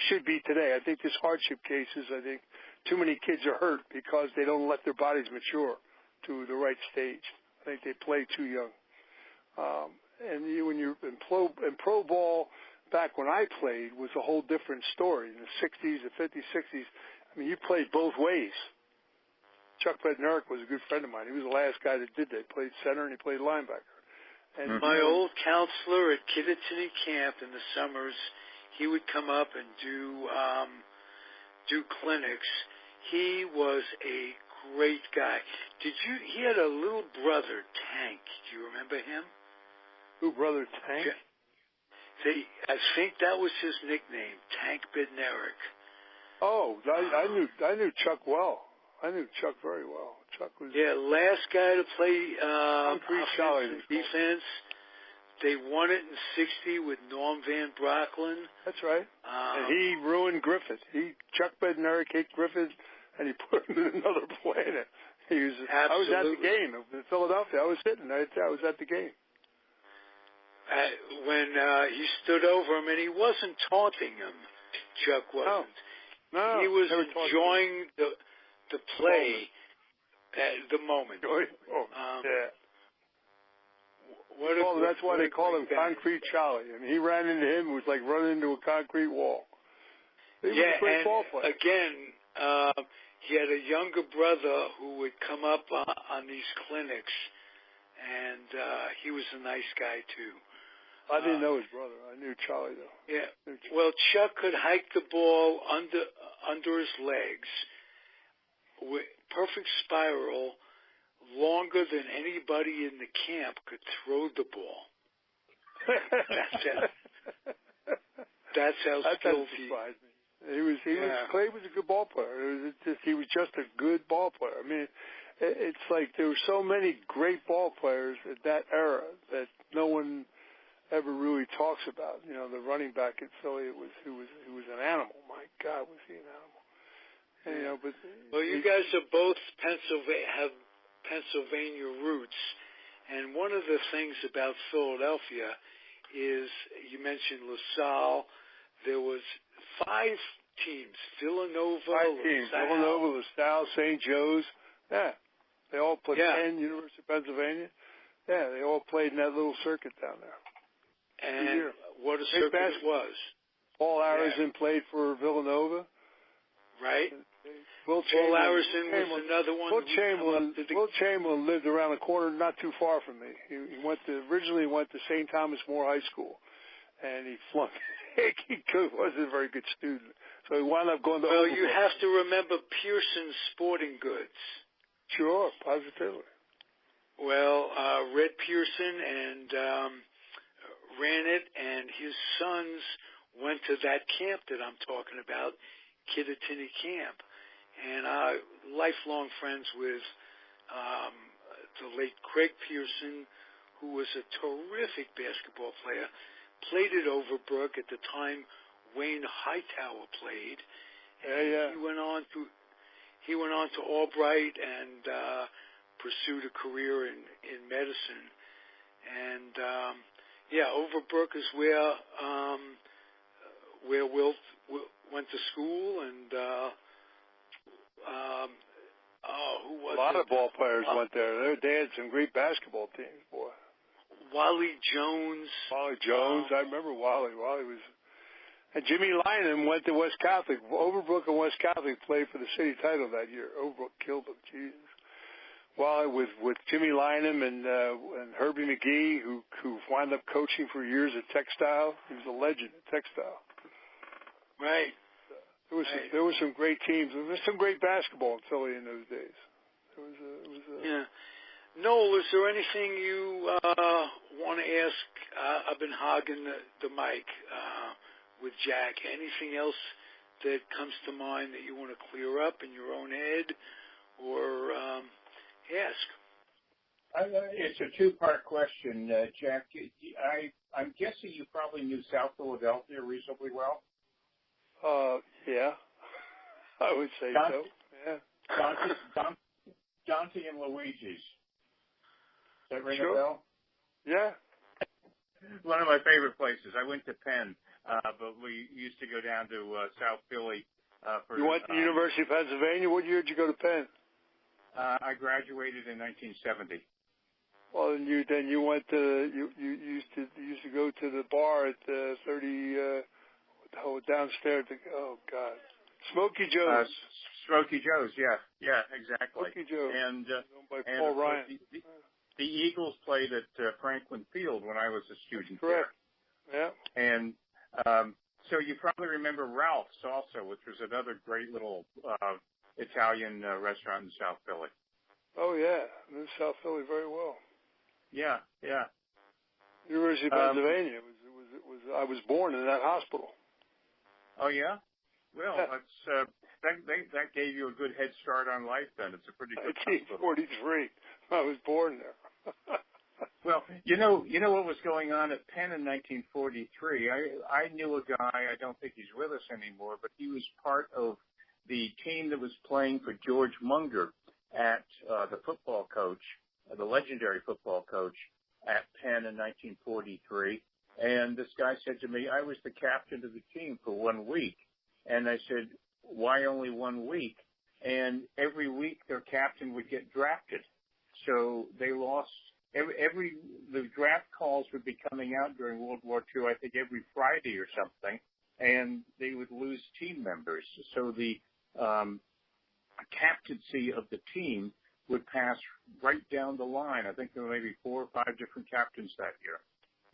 should be today. I think this hardship cases. I think too many kids are hurt because they don't let their bodies mature to the right stage. I think they play too young. And when you're in pro ball, back when I played, was a whole different story. In the 60s, the 50s, 60s, I mean, you played both ways. Chuck Bednarik was a good friend of mine. He was the last guy that did that. He played center and he played linebacker. And my old counselor at Kittatinny Camp in the summers, he would come up and do clinics. He was a great guy. He had a little brother, Tank. Do you remember him? Who, Brother Tank? I think that was his nickname, Tank Bednarik. Oh, I knew Chuck well. I knew Chuck very well. Chuck was last guy to play offense and defense. They won it in '60 with Norm Van Brocklin. That's right. And he ruined Griffith. Chuck Bednarik hit Griffith, and he put him in another planet. I was at the game in Philadelphia. I was sitting. I was at the game. When he stood over him, and he wasn't taunting him, Chuck wasn't. No, he was enjoying the play at the moment. That's why they call him Concrete Charlie. I mean, he ran into him. It was like running into a concrete wall. He was a great ball player. Again, he had a younger brother who would come up on these clinics, and he was a nice guy, too. I didn't know his brother. I knew Charlie, though. Yeah. Well, Chuck could hike the ball under his legs, with perfect spiral, longer than anybody in the camp could throw the ball. That's how skilled he was. Clay was a good ball player. He was just a good ball player. I mean, it's like there were so many great ball players at that era that no one ever really talks about. You know, the running back at Philly who was an animal. My God, was he an animal? And, you know, you guys are both have Pennsylvania roots, and one of the things about Philadelphia is you mentioned LaSalle. There was 5 teams: Villanova, LaSalle, St. Joe's. Yeah, they all played. Penn, University of Pennsylvania. Yeah, they all played in that little circuit down there. And what a circuit it was. Paul Harrison played for Villanova. Right. Paul Harrison was another one. Will Chamberlain lived around the corner, not too far from me. He originally went to St. Thomas More High School, and he flunked. He wasn't a very good student, so he wound up going to. Well, you have to remember Pearson's Sporting Goods. Sure, positively. Well, Red Pearson and ran it, and his sons went to that camp that I'm talking about, Kittatinny Camp. And I'm lifelong friends with the late Craig Pearson, who was a terrific basketball player, played at Overbrook at the time Wayne Hightower played. And he went on to Albright and pursued a career in medicine. And Overbrook is where Will went to school, and who was it? A lot of ball players went there. They had some great basketball teams, boy. Wally Jones. Wally Jones. I remember Wally. Wally was... And Jimmy Lynam went to West Catholic. Overbrook and West Catholic played for the city title that year. Overbrook killed them. Jesus. Wally with Jimmy Lynam and Herbie McGee, who wound up coaching for years at Textile. He was a legend at Textile. Right. There were some great teams. There was some great basketball in Philly in those days. Yeah. Noel, is there anything you want to ask? I've been hogging the mic with Jack. Anything else that comes to mind that you want to clear up in your own head or ask? It's a two-part question, Jack. I'm guessing you probably knew South Philadelphia reasonably well. Yeah, I would say so. Yeah. Dante and Luigi's. Does that ring a Sure. bell? Yeah. One of my favorite places. I went to Penn, but we used to go down to South Philly. You went to the University of Pennsylvania? What year did you go to Penn? I graduated in 1970. Well, then you went to you used to go to the bar at 30 downstairs. Oh God, Smokey Joe's. Smokey Joe's, yeah, exactly. Smokey Joe's. And by Paul Ryan. The Eagles played at Franklin Field when I was a student. Correct. There. Yeah. And so you probably remember Ralph's also, which was another great little Italian restaurant in South Philly. Oh yeah, I knew South Philly very well. Yeah. University of Pennsylvania. I was born in that hospital. Oh yeah. Well, that's that gave you a good head start on life. Then it's a pretty good hospital. 1943. I was born there. Well, you know what was going on at Penn in 1943. I knew a guy. I don't think he's with us anymore, but he was part of the team that was playing for George Munger at the football coach, the legendary football coach at Penn in 1943. And this guy said to me, I was the captain of the team for 1 week. And I said, why only 1 week? And every week their captain would get drafted. So they lost the draft calls would be coming out during World War II, I think every Friday or something, and they would lose team members. So the captaincy of the team would pass right down the line. I think there were maybe 4 or 5 different captains that year.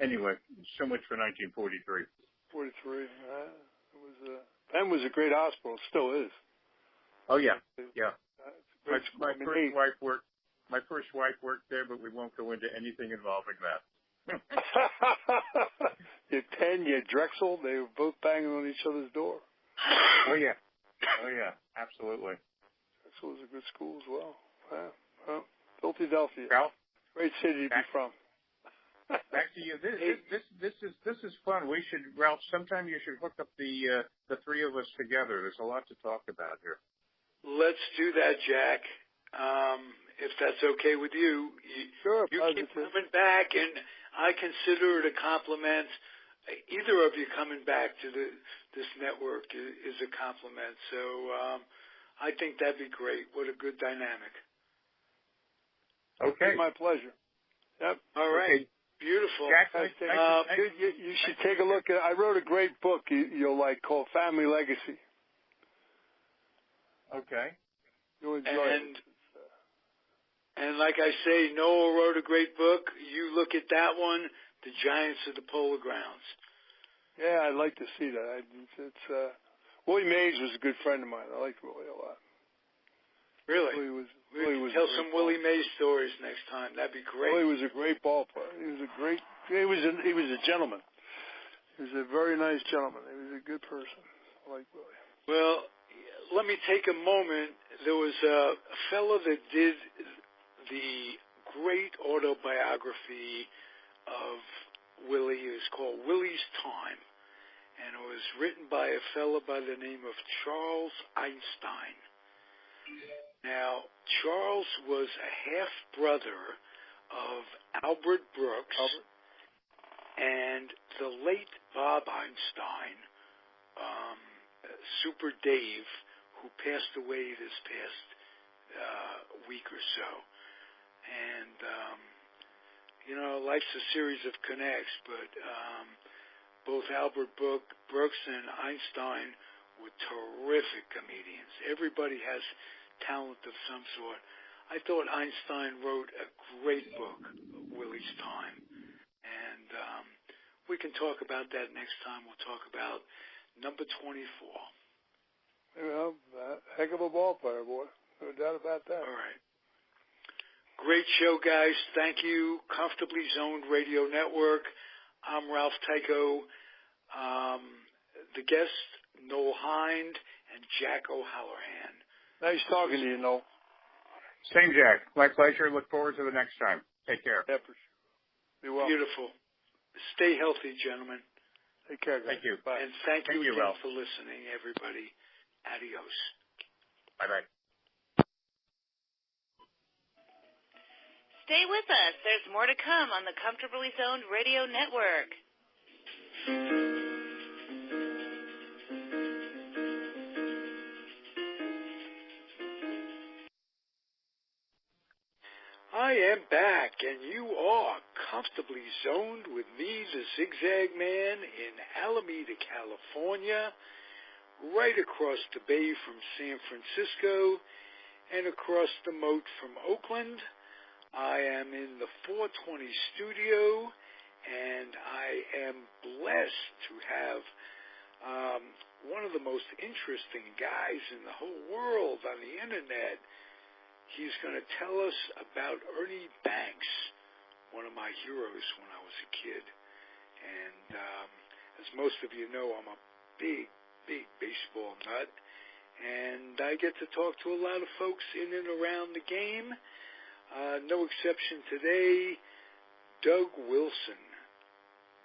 Anyway, so much for 1943. 43. Penn was a great hospital. Still is. Oh yeah. My first wife worked there, but we won't go into anything involving that. You had Penn, you had Drexel. They were both banging on each other's door. Oh yeah, absolutely. Drexel was a good school as well. Wow. Well, Philadelphia, Ralph, great city to be from. Back to you. This is fun. We should, Ralph. Sometime you should hook up the 3 of us together. There's a lot to talk about here. Let's do that, Jack. If that's okay with you. Sure. You keep coming back, and I consider it a compliment. Either of you coming back to this network is a compliment. So I think that'd be great. What a good dynamic. Okay. It's my pleasure. Yep. All right. Okay. Beautiful. Jack, you should take a look at. I wrote a great book you'll like called Family Legacy. Okay. You'll enjoy it. And like I say, Noel wrote a great book. You look at that one, The Giants of the Polar Grounds. Yeah, I'd like to see that. Willie Mays was a good friend of mine. I liked Willie a lot. Really? Willie was tell some Willie Mays stories next time. That'd be great. Willie was a great ball player. He was a gentleman. He was a very nice gentleman. He was a good person. I like Willie. Well, let me take a moment. There was a fellow that did the great autobiography of Willie. It was called Willie's Time, and it was written by a fellow by the name of Charles Einstein. Now, Charles was a half-brother of Albert Brooks and the late Bob Einstein, Super Dave, who passed away this past week or so. And life's a series of connects, but both Albert Brooks and Einstein were terrific comedians. Everybody has talent of some sort. I thought Einstein wrote a great book, Willie's Time. And we can talk about that next time. We'll talk about number 24. Heck of a ball player, boy. No doubt about that. All right. Great show, guys. Thank you. Comfortably Zoned Radio Network. I'm Ralph Tyko. The guests, Noel Hynd and Jack O'Halloran. Nice talking to you, Noel. Same, Jack. My pleasure. Look forward to the next time. Take care. Yeah, for sure. Be well. Beautiful. Stay healthy, gentlemen. Take care, guys. Thank you. Bye. And thank you again Ralph. for listening, everybody. Adios. Bye-bye. Stay with us. There's more to come on the Comfortably Zoned Radio Network. I am back, and you are comfortably zoned with me, the Zig Zag Man, in Alameda, California, right across the bay from San Francisco, and across the moat from Oakland. I am in the 420 studio, and I am blessed to have one of the most interesting guys in the whole world on the internet. He's going to tell us about Ernie Banks, one of my heroes when I was a kid. And as most of you know, I'm a big, big baseball nut. And I get to talk to a lot of folks in and around the game. No exception today, Doug Wilson.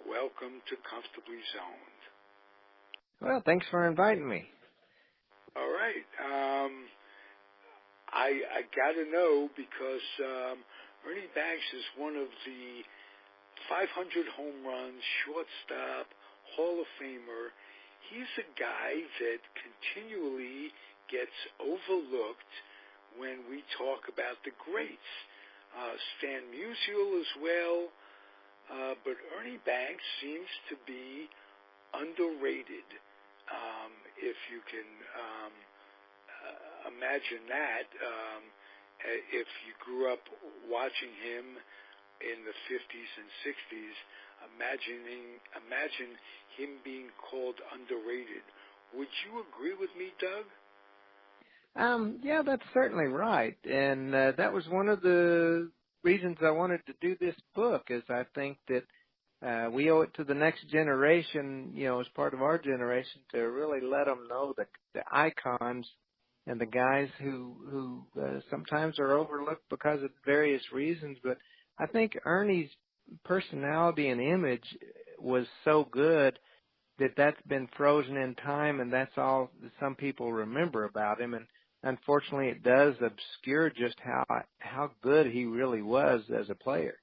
Welcome to Comfortably Zoned. Well, thanks for inviting me. All right. I got to know because Ernie Banks is one of the 500 home runs, shortstop, Hall of Famer. He's a guy that continually gets overlooked when we talk about the greats. Stan Musial as well, but Ernie Banks seems to be underrated. If you can imagine that, if you grew up watching him in the 50s and 60s, imagine him being called underrated. Would you agree with me, Doug? Yeah, that's certainly right. And that was one of the reasons I wanted to do this book, is I think that we owe it to the next generation, as part of our generation, to really let them know that the icons and the guys who sometimes are overlooked because of various reasons. But I think Ernie's personality and image was so good that that's been frozen in time, and that's all that some people remember about him. And unfortunately, it does obscure just how good he really was as a player.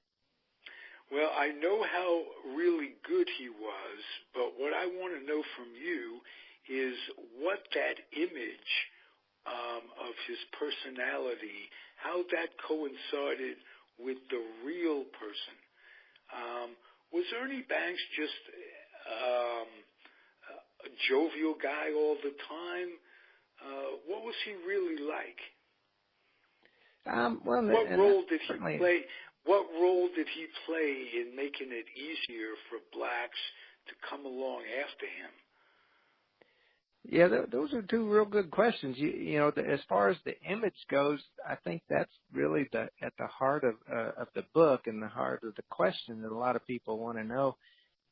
Well, I know how really good he was, but what I want to know from you is what that image of his personality, how that coincided with the real person. Was Ernie Banks just a jovial guy all the time? What was he really like? What role did he play? What role did he play in making it easier for blacks to come along after him? Yeah, those are two real good questions. As far as the image goes, I think that's really at the heart of the book and the heart of the question that a lot of people want to know.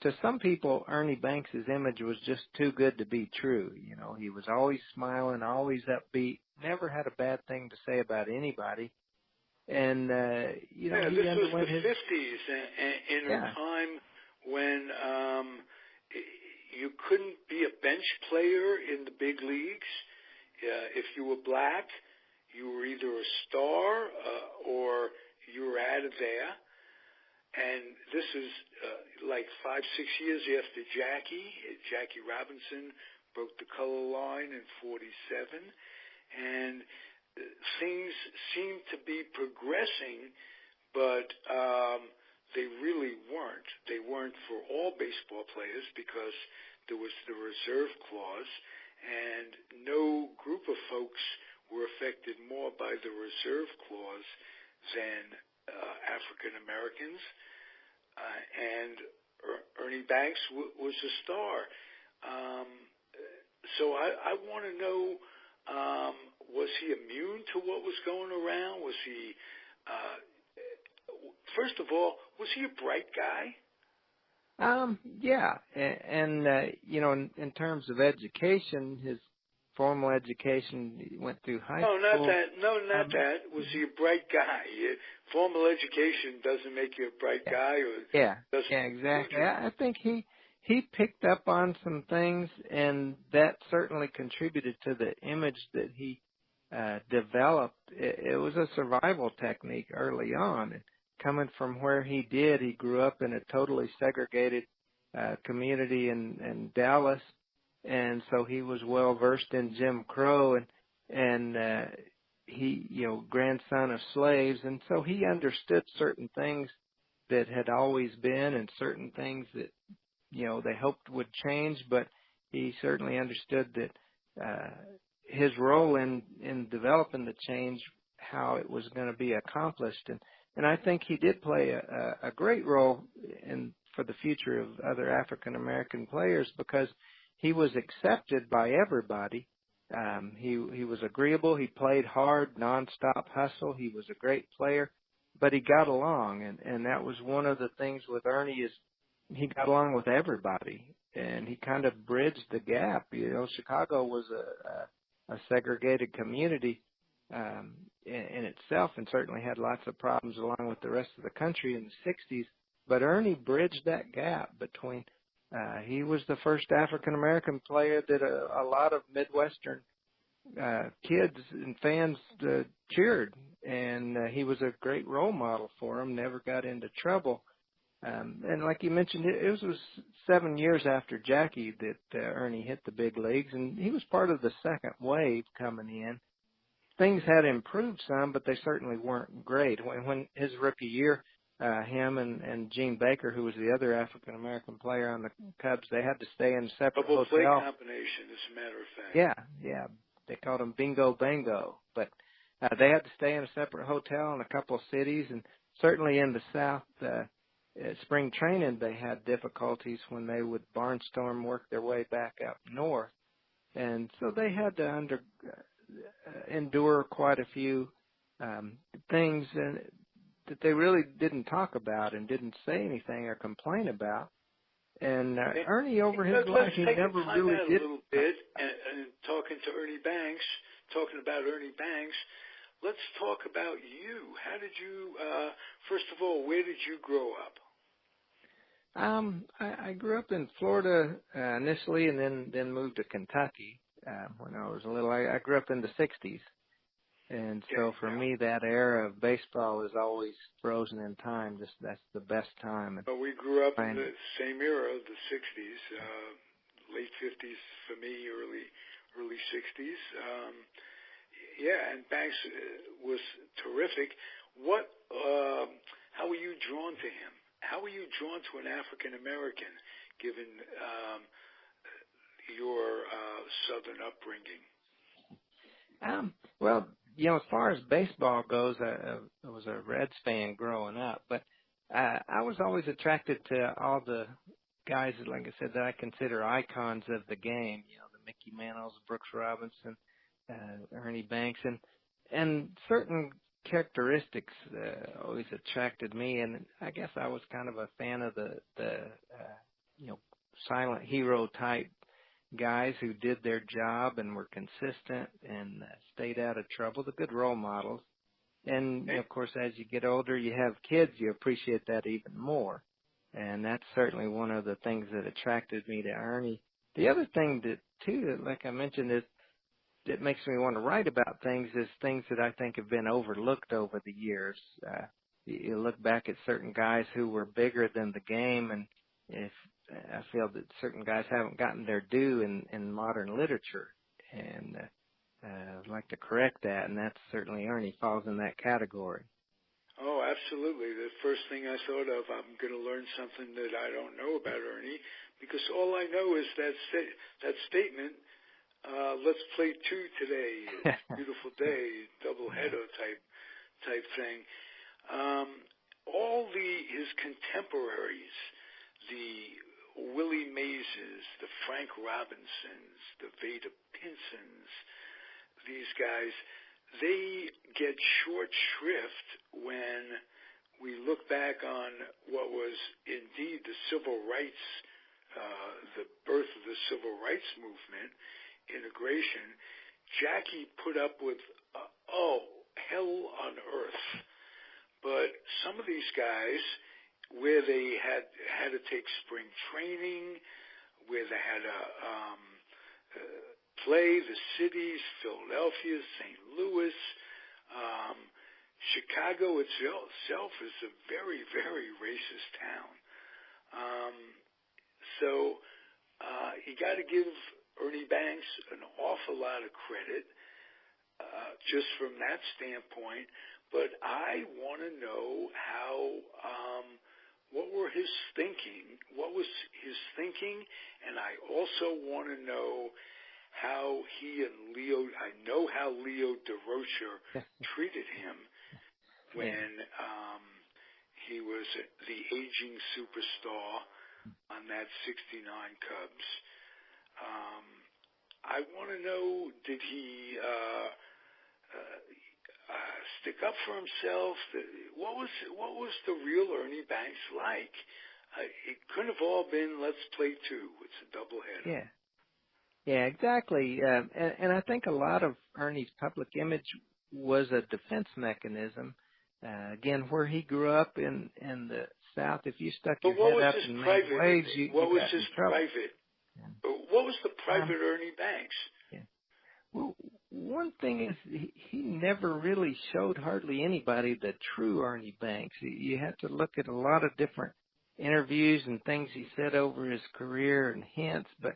To some people, Ernie Banks' image was just too good to be true. He was always smiling, always upbeat, never had a bad thing to say about anybody. And, this was the 50s, in a time when you couldn't be a bench player in the big leagues. If you were black, you were either a star or you were out of there. And this is like 5-6 years after Jackie Robinson broke the color line in 47. And things seem to be progressing, but they really weren't. They weren't for all baseball players because there was the reserve clause, and no group of folks were affected more by the reserve clause than African Americans. And Ernie Banks was a star. So I want to know, was he immune to what was going around? Was he, first of all, was he a bright guy? Yeah, and you know, in terms of education, his formal education, he went through high school. Not that. Was he a bright guy? Formal education doesn't make you a bright guy, or exactly. I think he picked up on some things, and that certainly contributed to the image that he developed. It was a survival technique early on. Coming from where he did, he grew up in a totally segregated community in Dallas, and so he was well versed in Jim Crow, and he, you know, grandson of slaves, and so he understood certain things that had always been, and certain things that, you know, they hoped would change, but he certainly understood that his role in developing the change, how it was going to be accomplished, and I think he did play a great role for the future of other African American players, because he was accepted by everybody. He was agreeable. He played hard, nonstop hustle. He was a great player, but he got along, and that was one of the things with Ernie is he got along with everybody, and he kind of bridged the gap. You know, Chicago was a segregated community in itself, and certainly had lots of problems along with the rest of the country in the 60s. But Ernie bridged that gap between. He was the first African American player that a lot of Midwestern kids and fans cheered, and he was a great role model for them. Never got into trouble. And like you mentioned, it was 7 years after Jackie that Ernie hit the big leagues, and he was part of the second wave coming in. Things had improved some, but they certainly weren't great. When his rookie year, him and Gene Baker, who was the other African-American player on the Cubs, they had to stay in separate hotels. Double play combination, as a matter of fact. Yeah. They called them Bingo Bango. But they had to stay in a separate hotel in a couple of cities, and certainly in the South, spring training, they had difficulties when they would barnstorm work their way back up north. And so they had to endure quite a few things that they really didn't talk about and didn't say anything or complain about. And Ernie, over his life, he never really did. A little bit, and talking about Ernie Banks, let's talk about you. How did you, first of all, where did you grow up? I grew up in Florida initially, and then moved to Kentucky when I was little. I grew up in the 60s. And so for me, that era of baseball is always frozen in time. That's the best time. Well, we grew up in the same era, the 60s, late 50s for me, early 60s. And Banks was terrific. How were you drawn to him? How were you drawn to an African American, given your Southern upbringing? Well, you know, as far as baseball goes, I was a Reds fan growing up, but I was always attracted to all the guys, like I said, that I consider icons of the game. You know, the Mickey Mantles, Brooks Robinson, Ernie Banks, and certain characteristics always attracted me, and I guess I was kind of a fan of the silent hero type guys who did their job and were consistent and stayed out of trouble, the good role models. And, of course, as you get older, you have kids, you appreciate that even more. And that's certainly one of the things that attracted me to Ernie. The other thing that like I mentioned, that makes me want to write about things is things that I think have been overlooked over the years. You look back at certain guys who were bigger than the game, and if I feel that certain guys haven't gotten their due in modern literature, and I'd like to correct that, and that's certainly Ernie falls in that category. Oh, absolutely. The first thing I thought of, I'm going to learn something that I don't know about Ernie, because all I know is that statement, let's play two today. It's a beautiful day, doubleheader type thing. All his contemporaries, the Willie Mazes, the Frank Robinsons, the Veda Pinsons, these guys, they get short shrift when we look back on what was indeed the civil rights, the birth of the civil rights movement, integration. Jackie put up with, hell on earth. But some of these guys, where they had to take spring training, where they had to play the cities, Philadelphia, St. Louis, Chicago itself is a very, very racist town. So you got to give Ernie Banks an awful lot of credit just from that standpoint. But I want to know what was his thinking, and I also want to know how he and Leo, I know how Leo DeRocher treated him when he was the aging superstar on that 69 Cubs. I want to know, did he stick up for himself? What was the real Ernie Banks like? It couldn't have all been let's play two. It's a doubleheader. Yeah, exactly. And I think a lot of Ernie's public image was a defense mechanism. Again, where he grew up in the South, if you stuck your head up and made waves, you got in trouble. What was the private Ernie Banks? Yeah. Well, one thing is he never really showed hardly anybody the true Ernie Banks. You have to look at a lot of different interviews and things he said over his career and hints, but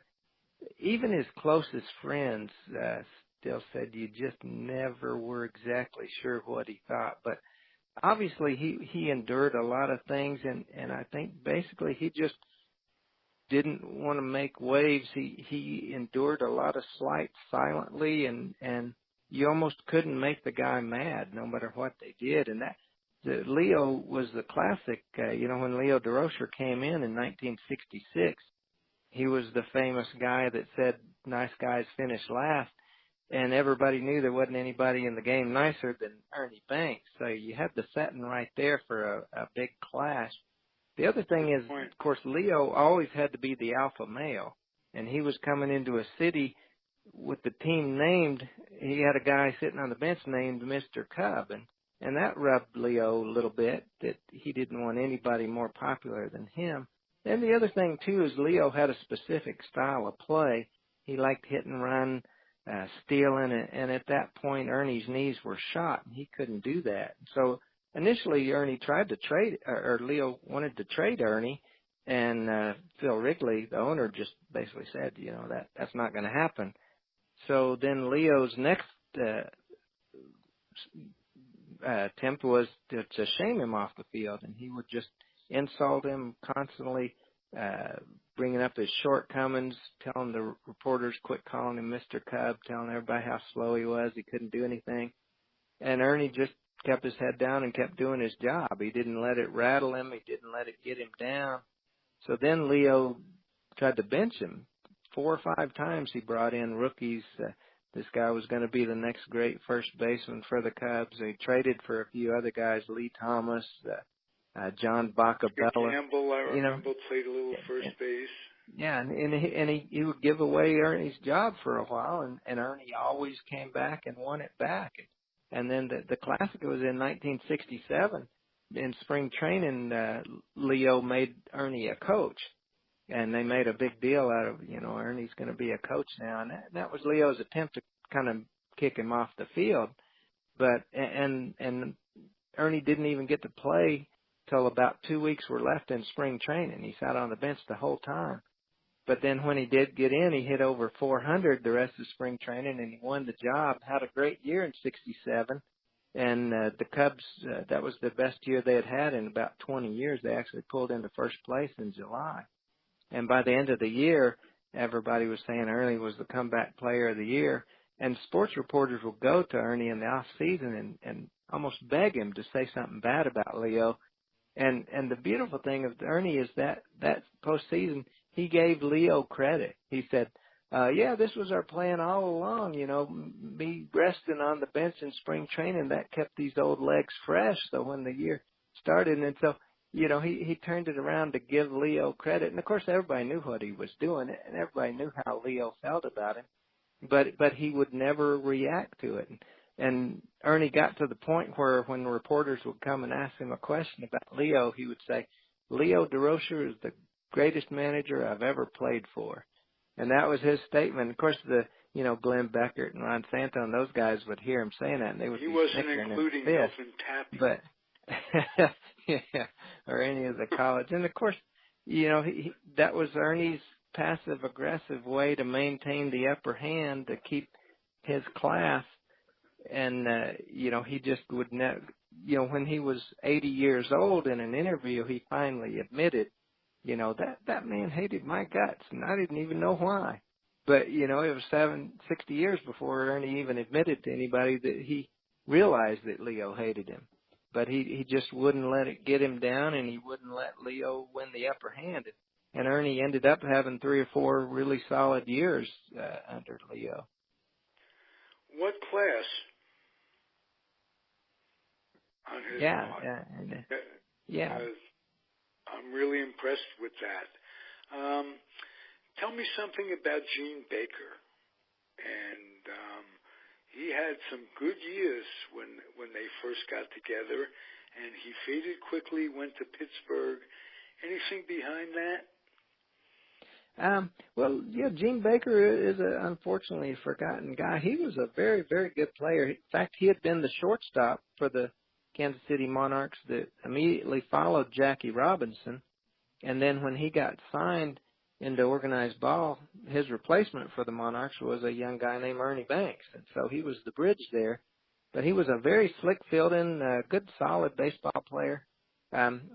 even his closest friends still said you just never were exactly sure what he thought. But obviously he endured a lot of things, and I think basically he just didn't want to make waves. He endured a lot of slights silently, and you almost couldn't make the guy mad no matter what they did. And Leo was the classic, when Leo DeRocher came in 1966, he was the famous guy that said nice guys finish last, and everybody knew there wasn't anybody in the game nicer than Ernie Banks. So you had the setting right there for a big clash. The other thing is, of course, Leo always had to be the alpha male, and he was coming into a city with the team named. He had a guy sitting on the bench named Mr. Cub, and that rubbed Leo a little bit, that he didn't want anybody more popular than him. And the other thing, too, is Leo had a specific style of play. He liked hit and run, stealing, and at that point, Ernie's knees were shot, and he couldn't do that. So initially, Ernie tried to trade, or Leo wanted to trade Ernie, and Phil Wrigley, the owner, just basically said, that's not going to happen. So then Leo's next attempt was to shame him off the field, and he would just insult him constantly, bringing up his shortcomings, telling the reporters quit calling him Mr. Cub, telling everybody how slow he was, he couldn't do anything. And Ernie just kept his head down and kept doing his job. He didn't let it rattle him. He didn't let it get him down. So then Leo tried to bench him. 4 or 5 times he brought in rookies. This guy was going to be the next great first baseman for the Cubs. He traded for a few other guys, Lee Thomas, John Bacabella. Campbell, I remember, played a little first base. Yeah, and he would give away Ernie's job for a while, and Ernie always came back and won it back. And then the classic was in 1967. In spring training, Leo made Ernie a coach, and they made a big deal out of, Ernie's going to be a coach now. And that was Leo's attempt to kind of kick him off the field. But and Ernie didn't even get to play till about 2 weeks were left in spring training. He sat on the bench the whole time. But then when he did get in, he hit over 400 the rest of spring training, and he won the job. Had a great year in '67, And the Cubs, that was the best year they had in about 20 years. They actually pulled into first place in July. And by the end of the year, everybody was saying Ernie was the comeback player of the year. And sports reporters will go to Ernie in the off season and almost beg him to say something bad about Leo. And the beautiful thing of Ernie is that postseason, he gave Leo credit. He said, yeah, this was our plan all along, me resting on the bench in spring training, that kept these old legs fresh. So when the year started, and so, he turned it around to give Leo credit. And of course, everybody knew what he was doing, and everybody knew how Leo felt about him. But he would never react to it. And Ernie got to the point where when reporters would come and ask him a question about Leo, he would say, Leo DeRocher is the greatest manager I've ever played for. And that was his statement. Of course, Glenn Beckert and Ron Santo and those guys would hear him saying that, and they would he be wasn't snickering including in Nelson Tappy. But yeah, or any of the college. And of course, that was Ernie's passive-aggressive way to maintain the upper hand to keep his class. And, he just would never, when he was 80 years old in an interview, he finally admitted, that man hated my guts, and I didn't even know why. But, it was 60 years before Ernie even admitted to anybody that he realized that Leo hated him. But he just wouldn't let it get him down, and he wouldn't let Leo win the upper hand. And Ernie ended up having 3 or 4 really solid years under Leo. What class on his part? Yeah. I'm really impressed with that. Tell me something about Gene Baker. And he had some good years when they first got together, and he faded quickly, went to Pittsburgh. Anything behind that? Well, yeah, Gene Baker is unfortunately a forgotten guy. He was a very, very good player. In fact, he had been the shortstop for the Kansas City Monarchs that immediately followed Jackie Robinson. And then when he got signed into organized ball, his replacement for the Monarchs was a young guy named Ernie Banks. And so he was the bridge there. But he was a very slick fielding, good, solid baseball player.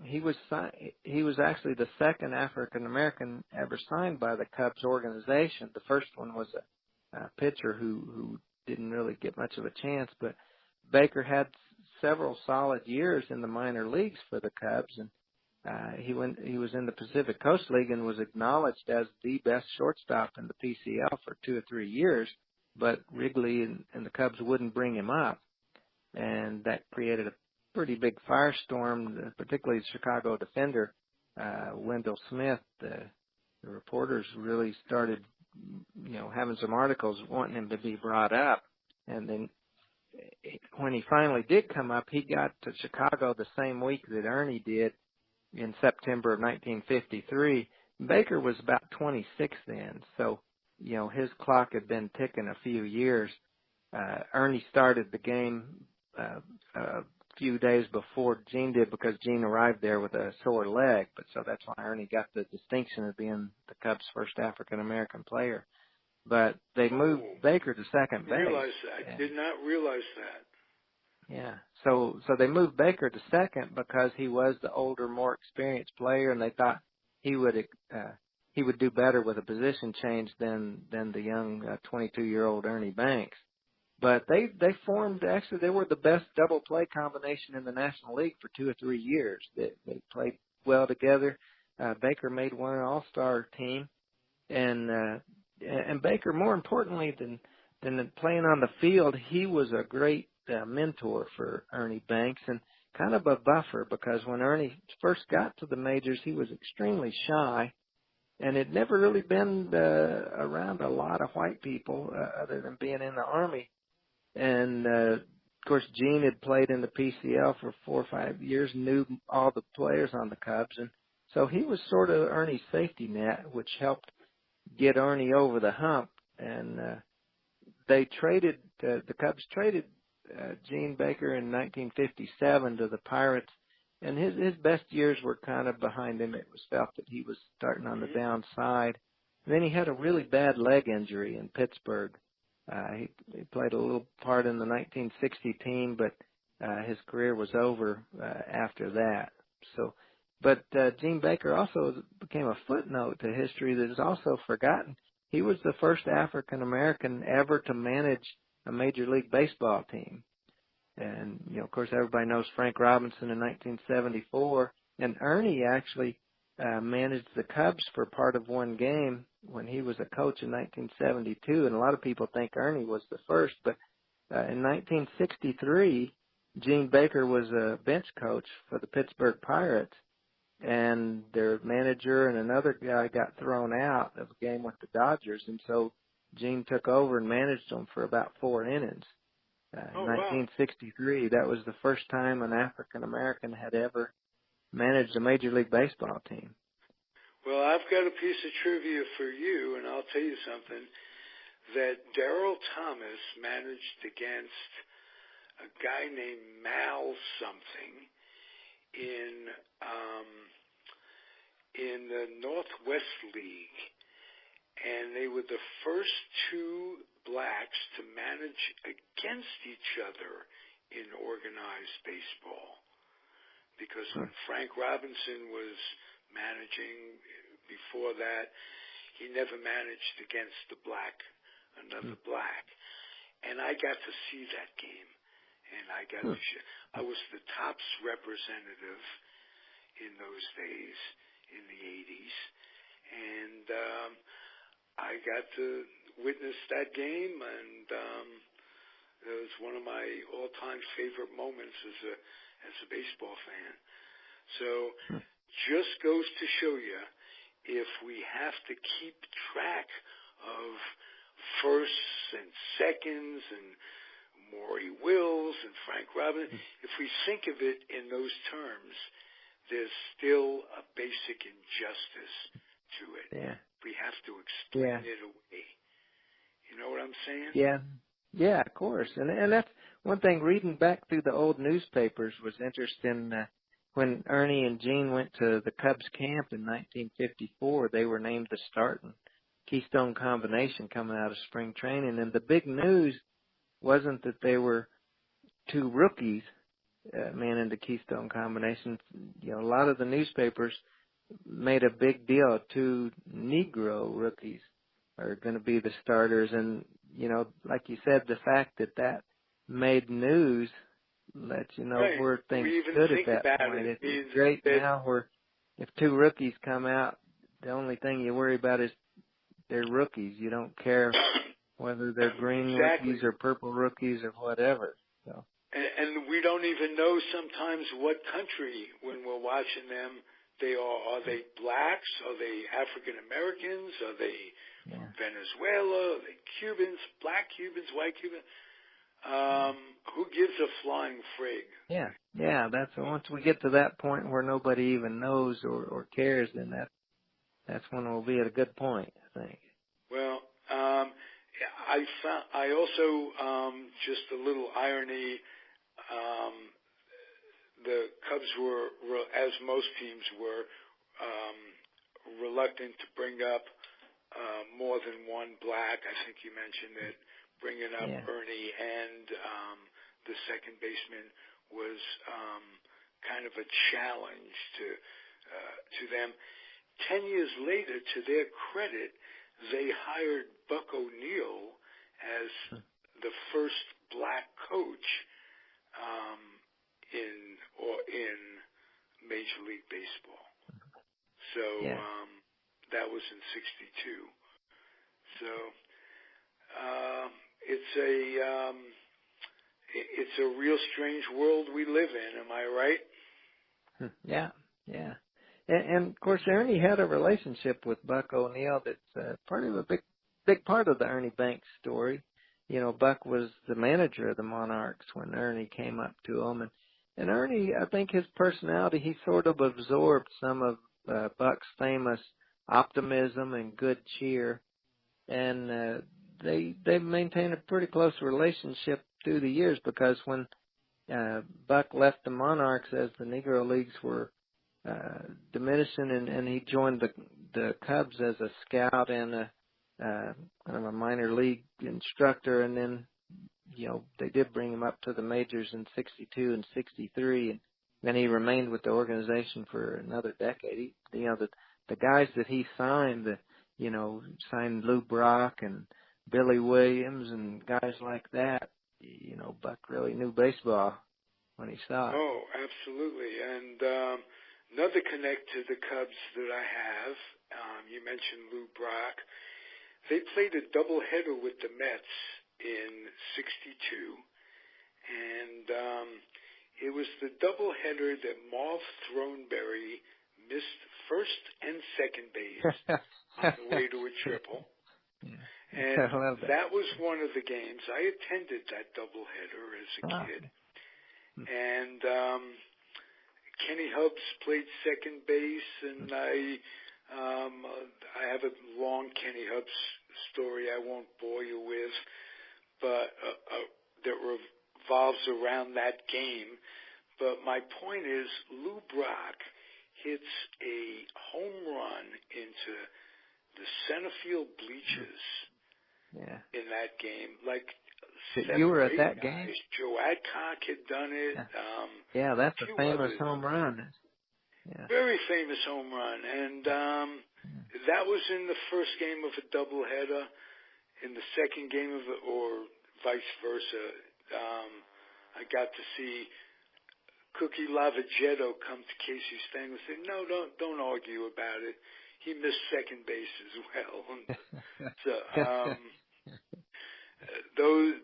He was actually the second African American ever signed by the Cubs organization. The first one was a pitcher who didn't really get much of a chance, but Baker had several solid years in the minor leagues for the Cubs, and he was in the Pacific Coast League and was acknowledged as the best shortstop in the PCL for 2 or 3 years, but Wrigley and the Cubs wouldn't bring him up, and that created a pretty big firestorm, particularly the Chicago defender, Wendell Smith. The reporters really started, having some articles wanting him to be brought up. And then when he finally did come up, he got to Chicago the same week that Ernie did in September of 1953. Baker was about 26 then, so, his clock had been ticking a few years. Ernie started the game a few days before Gene did because Gene arrived there with a sore leg, but so that's why Ernie got the distinction of being the Cubs' first African-American player. But they moved Baker to second base. I did not realize that. Yeah, so they moved Baker to second because he was the older, more experienced player, and they thought he would do better with a position change than the young 22-year-old Ernie Banks. But they formed, actually, they were the best double play combination in the National League for 2 or 3 years. They played well together. Baker made one all-star team, and Baker, more importantly than playing on the field, he was a great mentor for Ernie Banks and kind of a buffer, because when Ernie first got to the majors, he was extremely shy and had never really been around a lot of white people other than being in the Army. And, of course, Gene had played in the PCL for 4 or 5 years, knew all the players on the Cubs. And so he was sort of Ernie's safety net, which helped get Ernie over the hump. And the Cubs traded Gene Baker in 1957 to the Pirates. And his best years were kind of behind him. It was felt that he was starting on the downside. And then he had a really bad leg injury in Pittsburgh. He played a little part in the 1960 team, but his career was over after that. So, but Gene Baker also became a footnote to history that is also forgotten. He was the first African American ever to manage a Major League Baseball team. And, of course, everybody knows Frank Robinson in 1974. And Ernie actually managed the Cubs for part of one game when he was a coach in 1972. And a lot of people think Ernie was the first. But in 1963, Gene Baker was a bench coach for the Pittsburgh Pirates. And their manager and another guy got thrown out of a game with the Dodgers. And so Gene took over and managed them for about 4 innings. In 1963, that was the first time an African-American had ever managed a Major League Baseball team. Well, I've got a piece of trivia for you, and I'll tell you something, that Darrell Thomas managed against a guy named Mal something in the Northwest League, and they were the first 2 blacks to manage against each other in organized baseball. Because when Frank Robinson was managing before that, he never managed against another black. And I got to see that game. And I was the Tops representative in those days, in the 80s. And I got to witness that game, and it was one of my all-time favorite moments as a baseball fan. So just goes to show you, if we have to keep track of firsts and seconds and Maury Wills and Frank Robinson, if we think of it in those terms, there's still a basic injustice to it. Yeah. We have to explain it away. You know what I'm saying? Yeah, of course. And that's one thing, reading back through the old newspapers was interesting. When Ernie and Gene went to the Cubs camp in 1954, they were named the starting Keystone combination coming out of spring training. And the big news wasn't that they were 2 rookies manning the Keystone combination. A lot of the newspapers made a big deal. 2 Negro rookies are going to be the starters. And, like you said, the fact that made news lets you know where things stood at that point. It's great now where if 2 rookies come out, the only thing you worry about is they're rookies. You don't care whether they're green rookies or purple rookies or whatever. So. And we don't even know sometimes what country, when we're watching them, they are. Are they blacks? Are they African Americans? Are they from Venezuela? Are they Cubans? Black Cubans? White Cubans? Who gives a flying frig? Yeah. That's once we get to that point where nobody even knows or cares, then that's when we'll be at a good point, I think. Well, I also just a little irony. The Cubs were, as most teams were, reluctant to bring up more than 1 black. I think you mentioned it. Bringing up Ernie and the second baseman was kind of a challenge to them. 10 years later, to their credit, they hired Buck O'Neill as the first black coach in Major League Baseball. So that was in '62. So it's a real strange world we live in. Am I right? Yeah. And of course, Ernie had a relationship with Buck O'Neill that's part of a big part of the Ernie Banks story. Buck was the manager of the Monarchs when Ernie came up to him. And Ernie, I think his personality, he sort of absorbed some of Buck's famous optimism and good cheer. And they maintained a pretty close relationship through the years, because when Buck left the Monarchs as the Negro Leagues were diminishing, and he joined the Cubs as a scout and a kind of a minor league instructor, and then they did bring him up to the majors in 62 and 63, and then he remained with the organization for another decade. The guys that he signed, signed Lou Brock and Billy Williams and guys like that, Buck really knew baseball when he saw it. Oh, absolutely. And another connect to the Cubs that I have, you mentioned Lou Brock. They played a doubleheader with the Mets in 62, and it was the doubleheader that Marv Throneberry missed first and second base on the way to a triple. Yeah. And that was one of the games. I attended that doubleheader as a kid. And Kenny Hubbs played second base, and I have a long Kenny Hubbs story I won't bore you with, but that revolves around that game. But my point is, Lou Brock hits a home run into the center field bleachers in that game. Like, you were at that game? Joe Adcock had done it. Yeah, that's a famous home run. Yeah. Very famous home run. And that was in the first game of a doubleheader. In the second game of it, or vice versa, I got to see Cookie Lavagetto come to Casey Stengel and say, "No, don't argue about it. He missed second base as well." So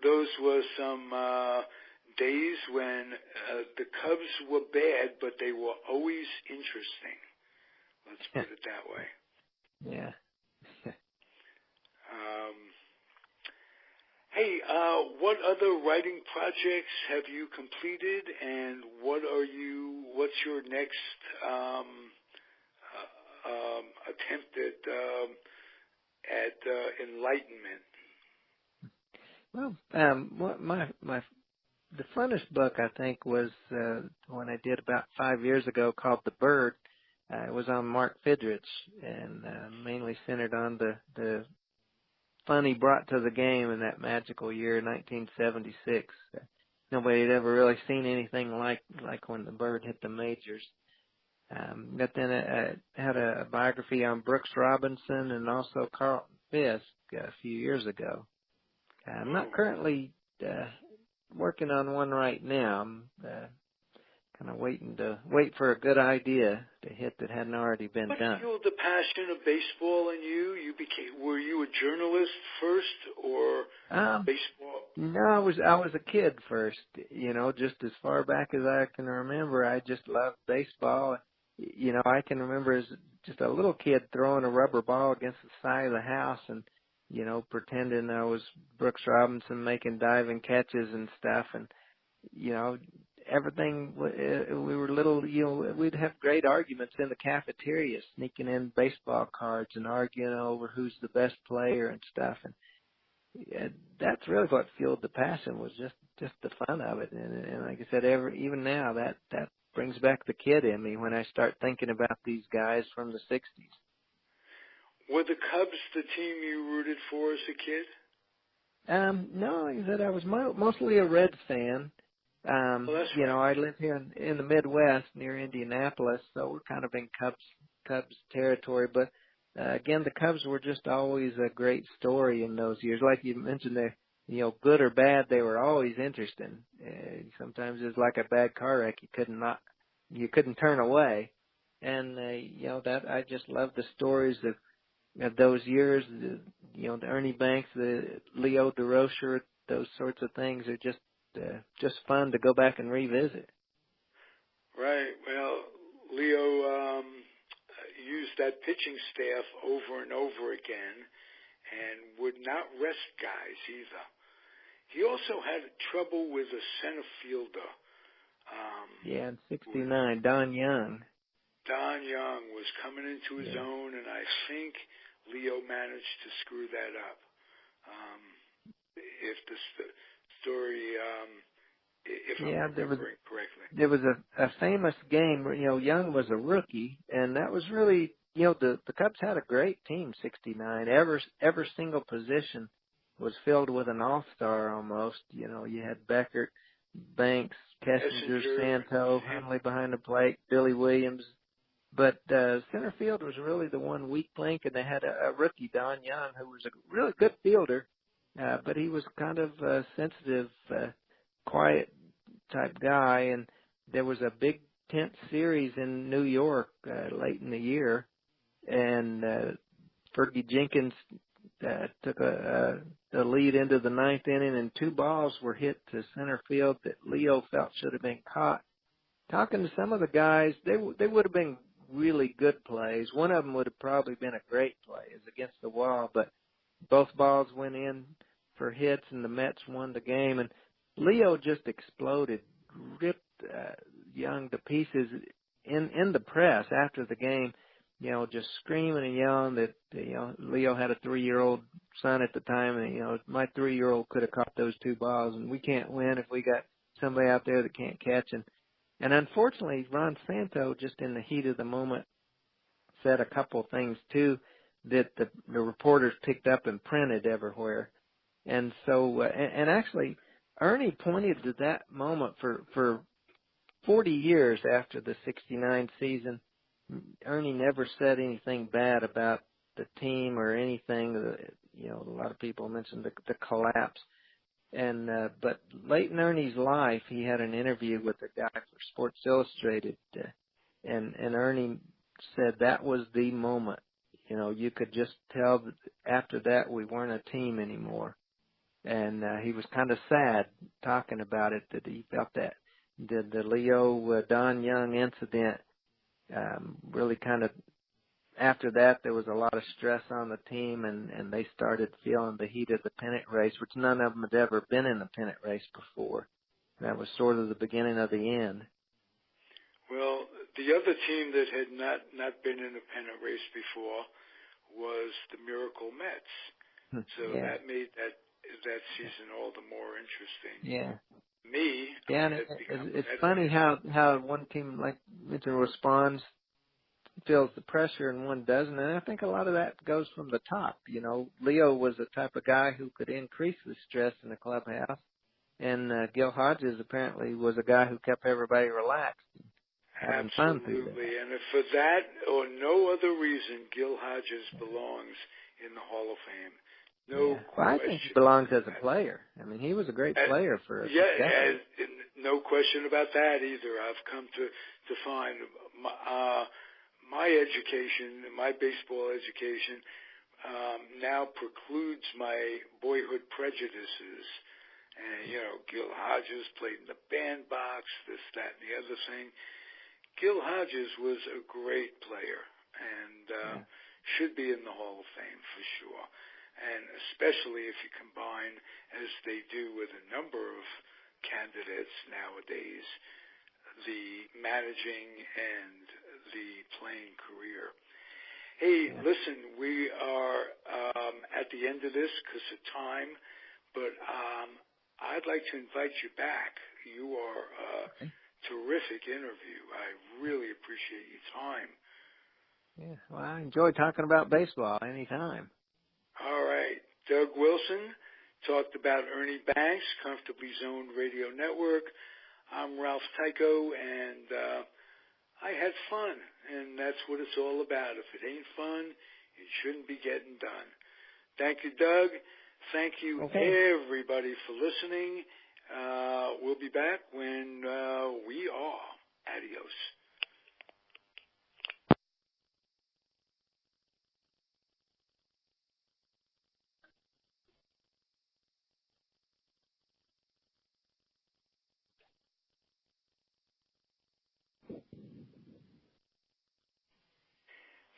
those were some days when the Cubs were bad, but they were always interesting. Let's put it that way. Yeah. Hey, what other writing projects have you completed, and what's your next attempt at enlightenment? Well, the funnest book I think was one I did about 5 years ago called The Bird. It was on Mark Fidrich, and mainly centered on the fun he brought to the game in that magical year, 1976. Nobody had ever really seen anything like when the Bird hit the majors. But then it had a biography on Brooks Robinson and also Carlton Fisk a few years ago. I'm not currently working on one right now. I'm kind of wait for a good idea to hit that hadn't already been done. What fueled the passion of baseball in you? Were you a journalist first, or baseball? No, I was a kid first. Just as far back as I can remember, I just loved baseball. I can remember as just a little kid throwing a rubber ball against the side of the house and pretending I was Brooks Robinson making diving catches and stuff, and everything. We were little, we'd have great arguments in the cafeteria, sneaking in baseball cards and arguing over who's the best player and stuff. And that's really what fueled the passion, was just the fun of it. And like I said, even now that brings back the kid in me when I start thinking about these guys from the 60s. Were the Cubs the team you rooted for as a kid? No, like I said, I was mostly a Reds fan. I live here in the Midwest near Indianapolis, so we're kind of in Cubs territory. But again, the Cubs were just always a great story in those years. Like you mentioned, they, good or bad, they were always interesting. Sometimes it's like a bad car wreck; you couldn't turn away. And that I just love the stories of those years. The Ernie Banks, the Leo DeRocher, those sorts of things are just fun to go back and revisit. Right. Well, Leo used that pitching staff over and over again and would not rest guys either. He also had trouble with a center fielder. In 69, Don Young. Don Young was coming into his own, and I think Leo managed to screw that up. If the story, if I'm remembering correctly. There was a famous game where, Young was a rookie, and that was really, the Cubs had a great team, 69. Every single position was filled with an all-star almost. You know, you had Beckert, Banks, Kessinger, Santo, Hundley behind the plate, Billy Williams. But center field was really the one weak link, and they had a rookie, Don Young, who was a really good fielder, but he was kind of a sensitive, quiet type guy. And there was a big tenth series in New York late in the year, and Fergie Jenkins took the lead into the ninth inning, and 2 balls were hit to center field that Leo felt should have been caught. Talking to some of the guys, they would have been really good plays. One of them would have probably been a great play. It was against the wall, but both balls went in for hits, and the Mets won the game. And Leo just exploded, ripped Young to pieces in the press after the game, you know, just screaming and yelling that, you know, Leo had a 3-year-old son at the time, and, you know, my 3-year-old could have caught those 2 balls, and we can't win if we got somebody out there that can't catch. And unfortunately, Ron Santo, just in the heat of the moment, said a couple things, too, that the reporters picked up and printed everywhere. And so, and actually, Ernie pointed to that moment for 40 years after the 69 season. Ernie never said anything bad about the team or anything. You know, a lot of people mentioned the collapse. And but late in Ernie's life, he had an interview with a guy for Sports Illustrated, and Ernie said that was the moment. You know, you could just tell that after that we weren't a team anymore. And he was kind of sad talking about it, that he felt that the Leo Don Young incident really kind of, after that, there was a lot of stress on the team, and they started feeling the heat of the pennant race, which none of them had ever been in a pennant race before. That was sort of the beginning of the end. Well, the other team that had not been in a pennant race before was the Miracle Mets. So that made that season all the more interesting. Yeah. Me, yeah, and it's funny how one team, like mentioned, responds, feels the pressure, and one doesn't. And I think a lot of that goes from the top. You know, Leo was the type of guy who could increase the stress in the clubhouse, and Gil Hodges apparently was a guy who kept everybody relaxed, having fun through that. Absolutely, and if for that or no other reason, Gil Hodges belongs in the Hall of Fame. No well, I think he belongs as a player. I mean, he was a great player for a decade. No question about that either. I've come to find my education, my baseball education, now precludes my boyhood prejudices. And, you know, Gil Hodges played in the bandbox, this, that, and the other thing. Gil Hodges was a great player and should be in the Hall of Fame for sure. And especially if you combine, as they do with a number of candidates nowadays, the managing and the playing career. Hey, listen, we are at the end of this because of time, but I'd like to invite you back. You are a terrific interview. I really appreciate your time. Yeah, well, I enjoy talking about baseball anytime. All right. Doug Wilson talked about Ernie Banks, Comfortably Zoned Radio Network. I'm Ralph Tyko, and I had fun, and that's what it's all about. If it ain't fun, it shouldn't be getting done. Thank you, Doug. Thank you, everybody, for listening. We'll be back when we are. Adios.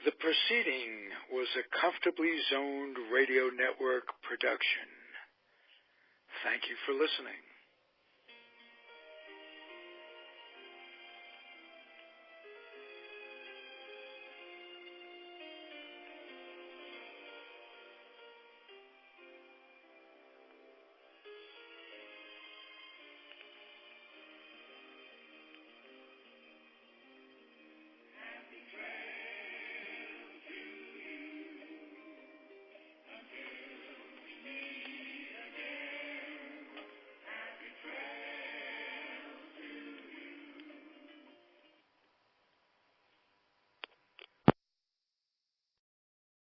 The proceeding was a Comfortably Zoned Radio Network production. Thank you for listening.